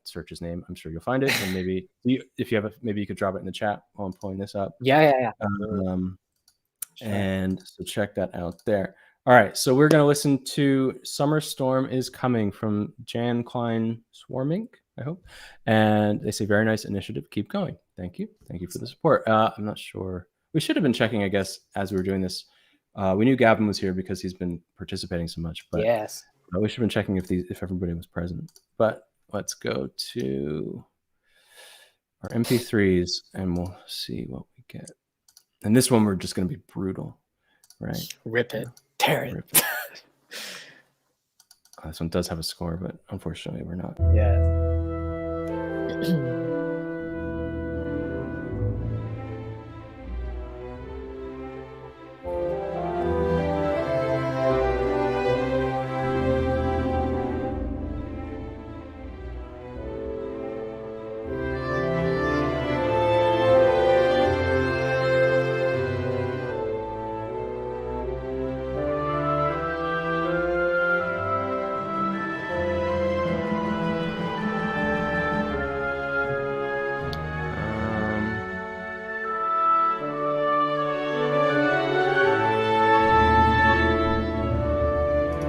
search his name. I'm sure you'll find it. And maybe if you have maybe you could drop it in the chat while I'm pulling this up. Yeah. Sure. And so check that out there. All right, so we're going to listen to Summer Storm is Coming from Jan Klein Swarmink, I hope. And they say, very nice initiative. Keep going. Thank you. Thank you for the support. I'm not sure. We should have been checking, I guess, as we were doing this. We knew Gavin was here because he's been participating so much. But Yes. we should have been checking if everybody was present. But let's go to our MP3s and we'll see what we get. And this one, we're just going to be brutal, right? Rip it. Tear it. Rip it. This one does have a score, but unfortunately, we're not. Yeah.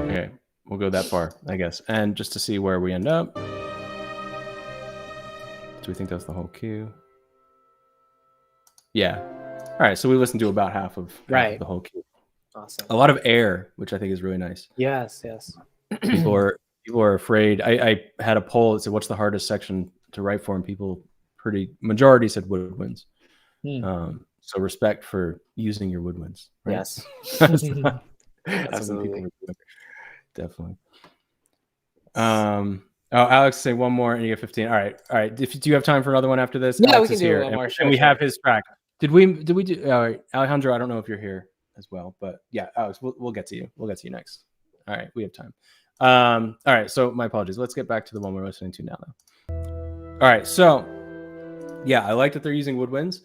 Okay, we'll go that far, I guess. And just to see where we end up. Do we think that's the whole cue? Yeah. All right, so we listened to about half of the whole cue. Awesome. A lot of air, which I think is really nice. Yes. People are afraid. I had a poll that said, "What's the hardest section to write for?" And people, majority said woodwinds. So respect for using your woodwinds. Right? Yes. Absolutely. Definitely. Alex, say one more, and you get 15. All right. Do you have time for another one after this? Yeah, Alex we can do one more. And we have his track. Did we do? All right, Alejandro. I don't know if you're here as well, but yeah, Alex, we'll get to you. We'll get to you next. All right, we have time. All right, so my apologies. Let's get back to the one we're listening to now, though. All right, so yeah, I like that they're using woodwinds.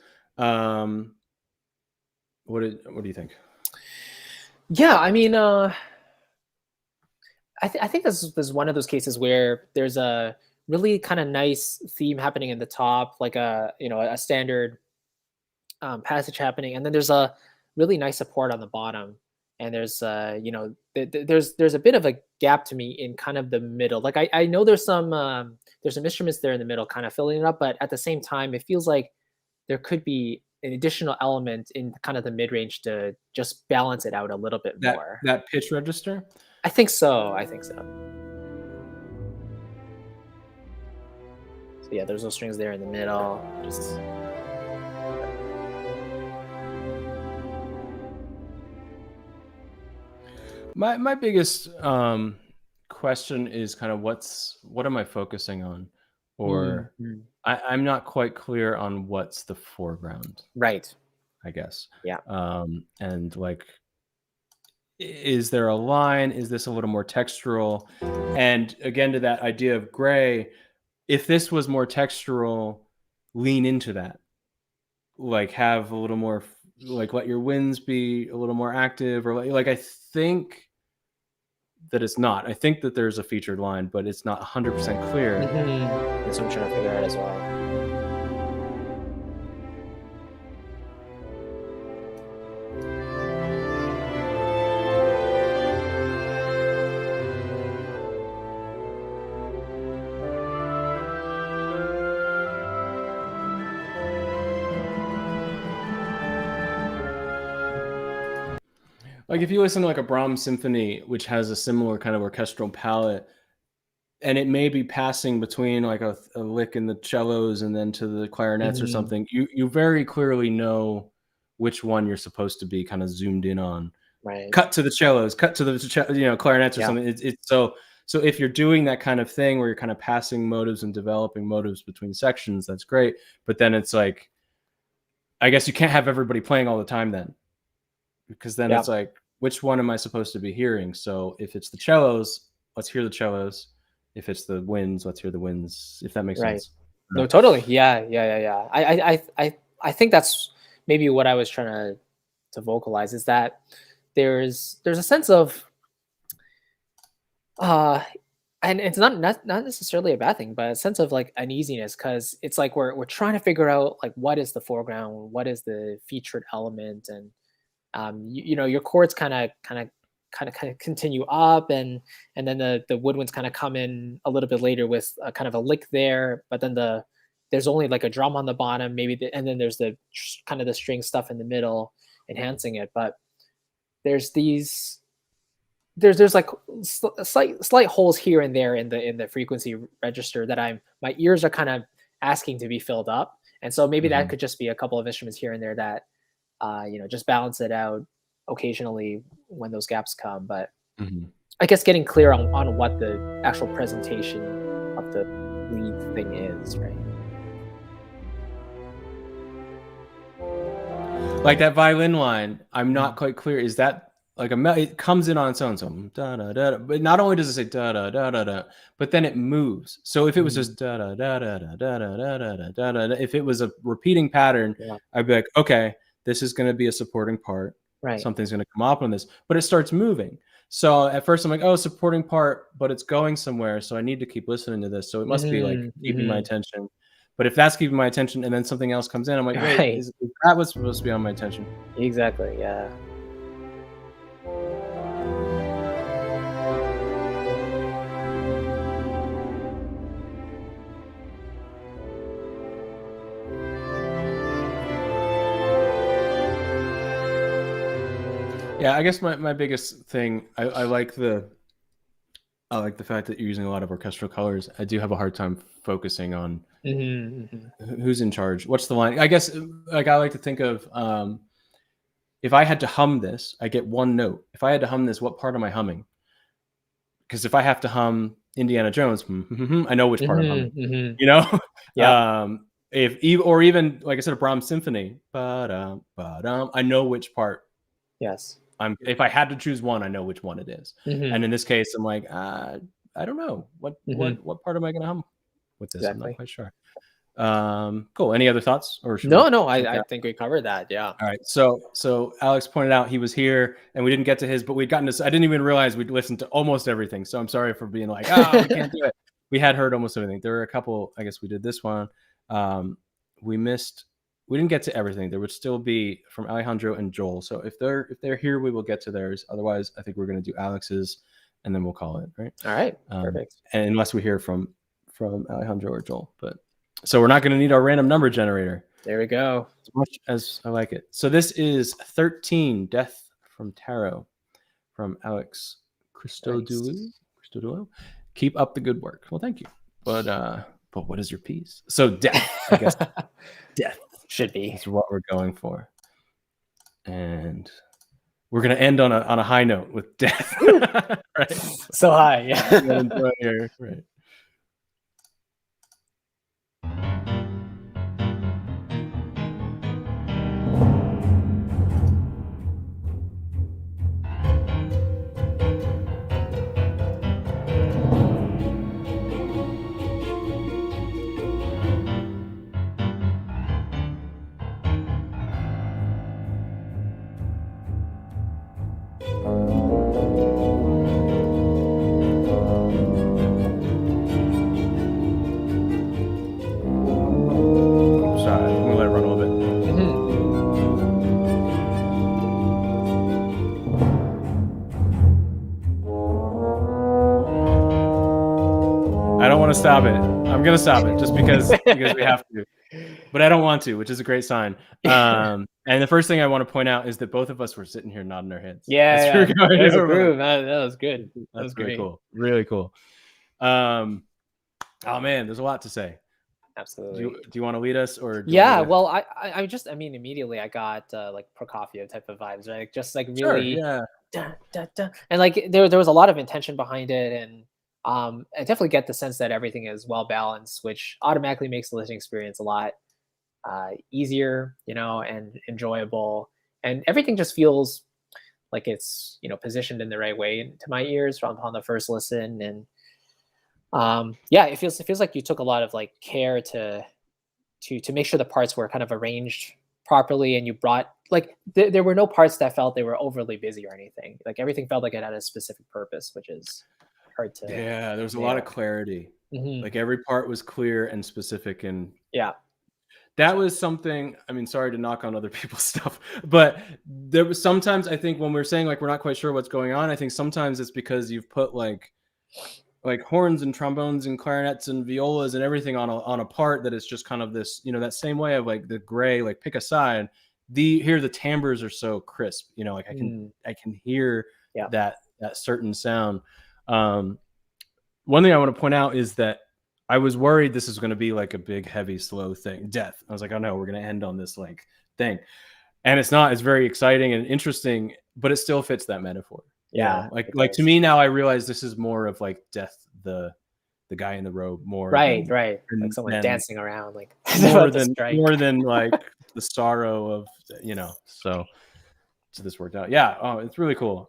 What do you think? Yeah, I mean, I think this is one of those cases where there's a really kind of nice theme happening in the top, like a standard passage happening, and then there's a really nice support on the bottom, and there's there's a bit of a gap to me in kind of the middle. Like I know there's some instruments there in the middle kind of filling it up, but at the same time it feels like there could be an additional element in kind of the mid-range to just balance it out a little bit more. That pitch register? I think so. So yeah, there's no strings there in the middle. Just my biggest question is kind of what am I focusing on or I'm not quite clear on what's the foreground, Right. I guess. Yeah. And like, is there a line? Is this a little more textural? And again, to that idea of gray, if this was more textural, lean into that. Like have a little more, like let your winds be a little more active, or like I think that it's not. I think that there's a featured line, but it's not 100% clear. That's what I'm trying to figure out as well. Like if you listen to like a Brahms symphony, which has a similar kind of orchestral palette, and it may be passing between like a lick in the cellos and then to the clarinets or something, you very clearly know which one you're supposed to be kind of zoomed in on. Right. Cut to the cellos, cut to the clarinets or something. It's so if you're doing that kind of thing where you're kind of passing motives and developing motives between sections, that's great. But then it's like, I guess you can't have everybody playing all the time then, because then it's like, which one am I supposed to be hearing? So if it's the cellos, let's hear the cellos. If it's the winds, let's hear the winds. If that makes sense. No, totally. Yeah. I think that's maybe what I was trying to vocalize, is that there's a sense of and it's not necessarily a bad thing, but a sense of like uneasiness, because it's like we're trying to figure out like what is the foreground, what is the featured element, and you know, your chords kind of continue up, and then the woodwinds kind of come in a little bit later with kind of a lick there, but then there's only like a drum on the bottom, maybe, and then there's the kind of the string stuff in the middle enhancing it. But there's like slight holes here and there in the frequency register that my ears are kind of asking to be filled up, and so maybe that could just be a couple of instruments here and there that you know, just balance it out occasionally when those gaps come. But I guess getting clear on what the actual presentation of the lead thing is, right? Like that violin line, I'm not quite clear. Is that like it comes in on its own, so da da da, but not only does it say da da da da da, but then it moves. So if it was just da da da da da da da da da da da, if it was a repeating pattern, I'd be like, okay, this is going to be a supporting part. Right. Something's going to come up on this, but it starts moving. So at first I'm like, oh, supporting part, but it's going somewhere. So I need to keep listening to this. So it must be like keeping my attention. But if that's keeping my attention and then something else comes in, I'm like, wait, is that what's supposed to be on my attention? Exactly. Yeah. Yeah, I guess my biggest thing, I like the fact that you're using a lot of orchestral colors. I do have a hard time focusing on who's in charge. What's the line? I guess like I like to think of if I had to hum this, I get one note. If I had to hum this, what part am I humming? Because if I have to hum Indiana Jones, I know which part I'm humming. You know? Yeah. Or even like I said, a Brahms symphony, I know which part. Yes. If I had to choose one, I know which one it is. And in this case, I'm like, I don't know what part am I going to hum with this? I'm not quite sure. Cool. Any other thoughts? Or no, I think we covered that. Yeah. All right. So Alex pointed out he was here and we didn't get to his, but we'd gotten to. I didn't even realize we'd listened to almost everything. So I'm sorry for being like, we can't do it. We had heard almost everything. There were a couple. I guess we did this one. We didn't get to everything. There would still be from Alejandro and Joel. So if they're here, we will get to theirs. Otherwise, I think we're going to do Alex's, and then we'll call it, right? All right. Perfect. And unless we hear from Alejandro or Joel, but so we're not going to need our random number generator. There we go. As much as I like it. So this is 13, Death from Tarot, from Alex Christodoulou. Keep up the good work. Well, thank you. But what is your piece? So death, I guess. Death. Should be. That's what we're going for. And we're going to end on a high note with death. Right? So high, yeah. Right. gonna stop it. I'm gonna stop it just because we have to. But I don't want to, which is a great sign. And the first thing I want to point out is that both of us were sitting here nodding our heads. Yeah, that was a groove. That was good. That was really great. cool. Really cool. Oh man, there's a lot to say. Absolutely. Do you want to lead us, or well, I mean, immediately I got like Prokofiev type of vibes, right? Just like really, sure, dun, dun, dun. And like there was a lot of intention behind it, and I definitely get the sense that everything is well balanced, which automatically makes the listening experience a lot easier, and enjoyable, and everything just feels like it's positioned in the right way to my ears from on the first listen. And yeah, it feels like you took a lot of like care to make sure the parts were kind of arranged properly, and you brought like there were no parts that felt they were overly busy or anything. Like everything felt like it had a specific purpose, which is hard to there was a lot of clarity. Like every part was clear and specific, and yeah, that was something. I mean, sorry to knock on other people's stuff, but there was sometimes, I think, when we're saying like we're not quite sure what's going on, I think sometimes it's because you've put like horns and trombones and clarinets and violas and everything on a part that is just kind of this, that same way of like the gray, like pick a side. Here the timbres are so crisp, like I can hear that certain sound. One thing I want to point out is that I was worried this is going to be like a big, heavy, slow thing, death. I was like, oh no, we're going to end on this like thing. And it's not. It's very exciting and interesting, but it still fits that metaphor. Yeah. Like to me now, I realize this is more of like death, the guy in the robe, more right. Like someone dancing around, like more than like the sorrow of So this worked out. Yeah. Oh, it's really cool.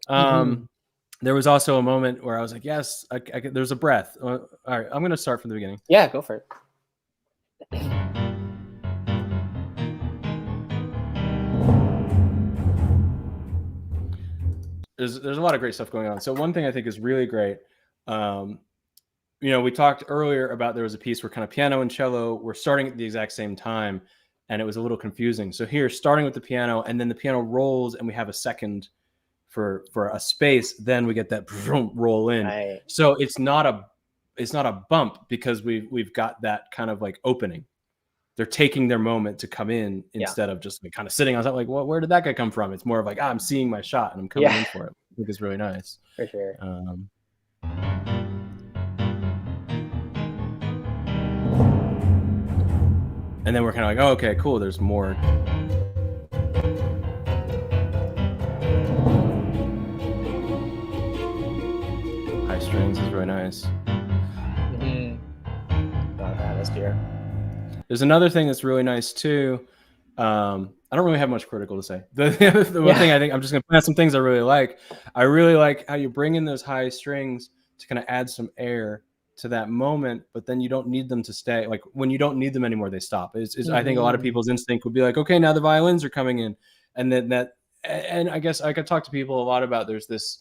There was also a moment where I was like, yes, there's a breath. All right, I'm going to start from the beginning. Yeah, go for it. There's a lot of great stuff going on. So one thing I think is really great, we talked earlier about there was a piece where kind of piano and cello were starting at the exact same time, and it was a little confusing. So here, starting with the piano, and then the piano rolls, and we have a second for a space, then we get that roll in. Right. So it's not a bump because we've got that kind of like opening. They're taking their moment to come in instead of just like kind of sitting on something like, well, where did that guy come from? It's more of like, I'm seeing my shot and I'm coming in for it. I think it's really nice. For sure. And then we're kind of like, oh, okay, cool. There's more. High strings is really nice. There's another thing that's really nice too. I don't really have much critical to say. The one thing I think I'm just going to point out some things I really like. I really like how you bring in those high strings to kind of add some air to that moment, but then you don't need them to stay. Like when you don't need them anymore, they stop. I think a lot of people's instinct would be like, okay, now the violins are coming in, and then and I guess I could talk to people a lot about. There's this.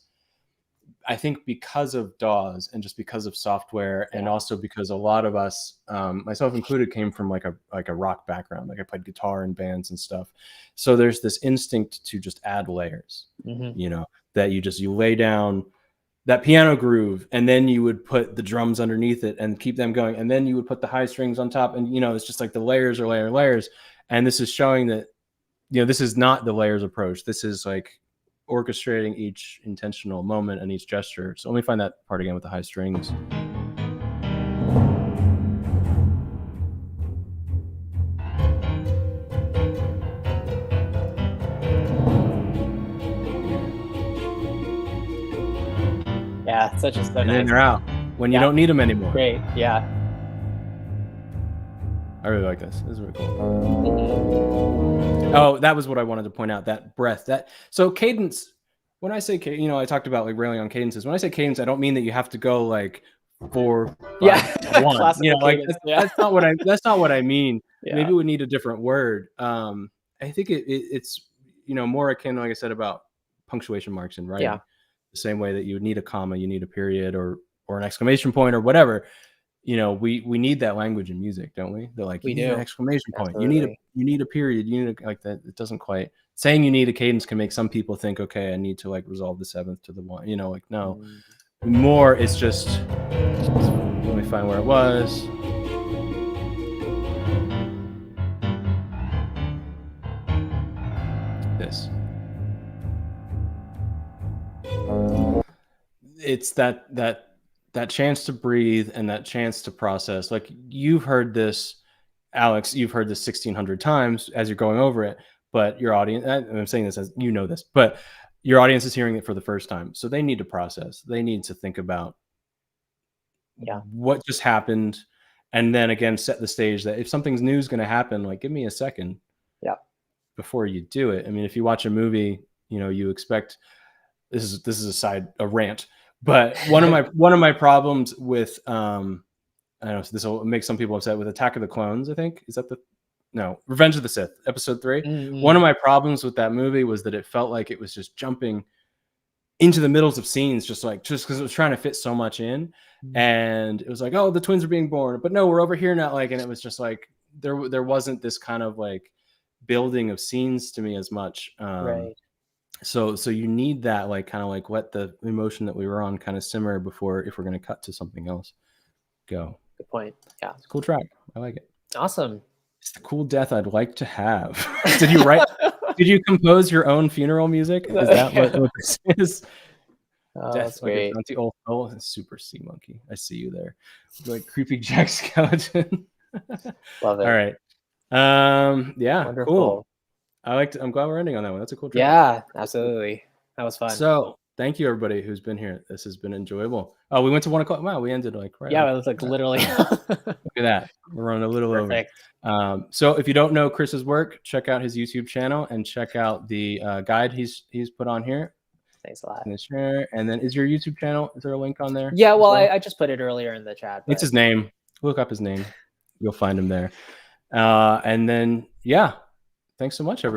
I think because of DAWs and just because of software, and also because a lot of us, myself included, came from like a rock background. Like I played guitar in bands and stuff. So there's this instinct to just add layers, that you lay down that piano groove, and then you would put the drums underneath it and keep them going. And then you would put the high strings on top. And, it's just like the layers are layers. And this is showing that, this is not the layers approach. This is like orchestrating each intentional moment and each gesture. So let me find that part again with the high strings. Yeah, such a and then they're out when you don't need them anymore. Great, yeah. I really like this. This is really cool. Oh, that was what I wanted to point out. That breath. So cadence. When I say I talked about like railing on cadences. When I say cadence, I don't mean that you have to go like 4, 5, 1. That's not what I mean. Yeah. Maybe we need a different word. I think it's more akin, like I said, about punctuation marks in writing. Yeah. The same way that you would need a comma, you need a period or an exclamation point or whatever. We need that language in music, don't we? They're like, you need an exclamation point. Absolutely. You need a period. You need like that. It doesn't quite saying you need a cadence can make some people think, okay, I need to like resolve the 7th to the 1. No, More, it's just, let me find where it was. This. It's that chance to breathe and that chance to process. Like, you've heard this, Alex, you've heard this 1,600 times as you're going over it, but your audience, and I'm saying this as you know this, but your audience is hearing it for the first time. So they need to process. They need to think about what just happened. And then again, set the stage that if something's new is going to happen, like, give me a second before you do it. I mean, if you watch a movie, you know, you expect, this is a rant, but one of my problems with, I don't know, so this will make some people upset, with Attack of the Clones, I think. Is that Revenge of the Sith, episode 3. One of my problems with that movie was that it felt like it was just jumping into the middles of scenes, just because it was trying to fit so much in. And it was like, oh, the twins are being born, but no, we're over here now. Like, and it was just like, there wasn't this kind of like building of scenes to me as much. Right. So you need that, like, kind of like let the emotion that we were on kind of simmer before, if we're going to cut to something else, go. Good point. Yeah. It's a cool track. I like it. Awesome. It's the cool death I'd like to have. Did you write? Did you compose your own funeral music? Is that what this is? Oh, Death, that's great. Oh, super sea monkey. I see you there. Like creepy Jack skeleton. Love it. All right. Yeah. Wonderful. Cool. I'm glad we're ending on that one. That's a cool track. Yeah, absolutely. That was fun. So thank you, everybody who's been here. This has been enjoyable. Oh, we went to 1 o'clock. Wow, we ended like right. Yeah, it was like literally. Look at that. We're running a little Perfect. over. So if you don't know Chris's work, check out his YouTube channel and check out the guide he's put on here. Thanks a lot. And then, is your YouTube channel, is there a link on there? Yeah, well, I just put it earlier in the chat. It's his name. Look up his name. You'll find him there. And then, yeah, thanks so much, everybody.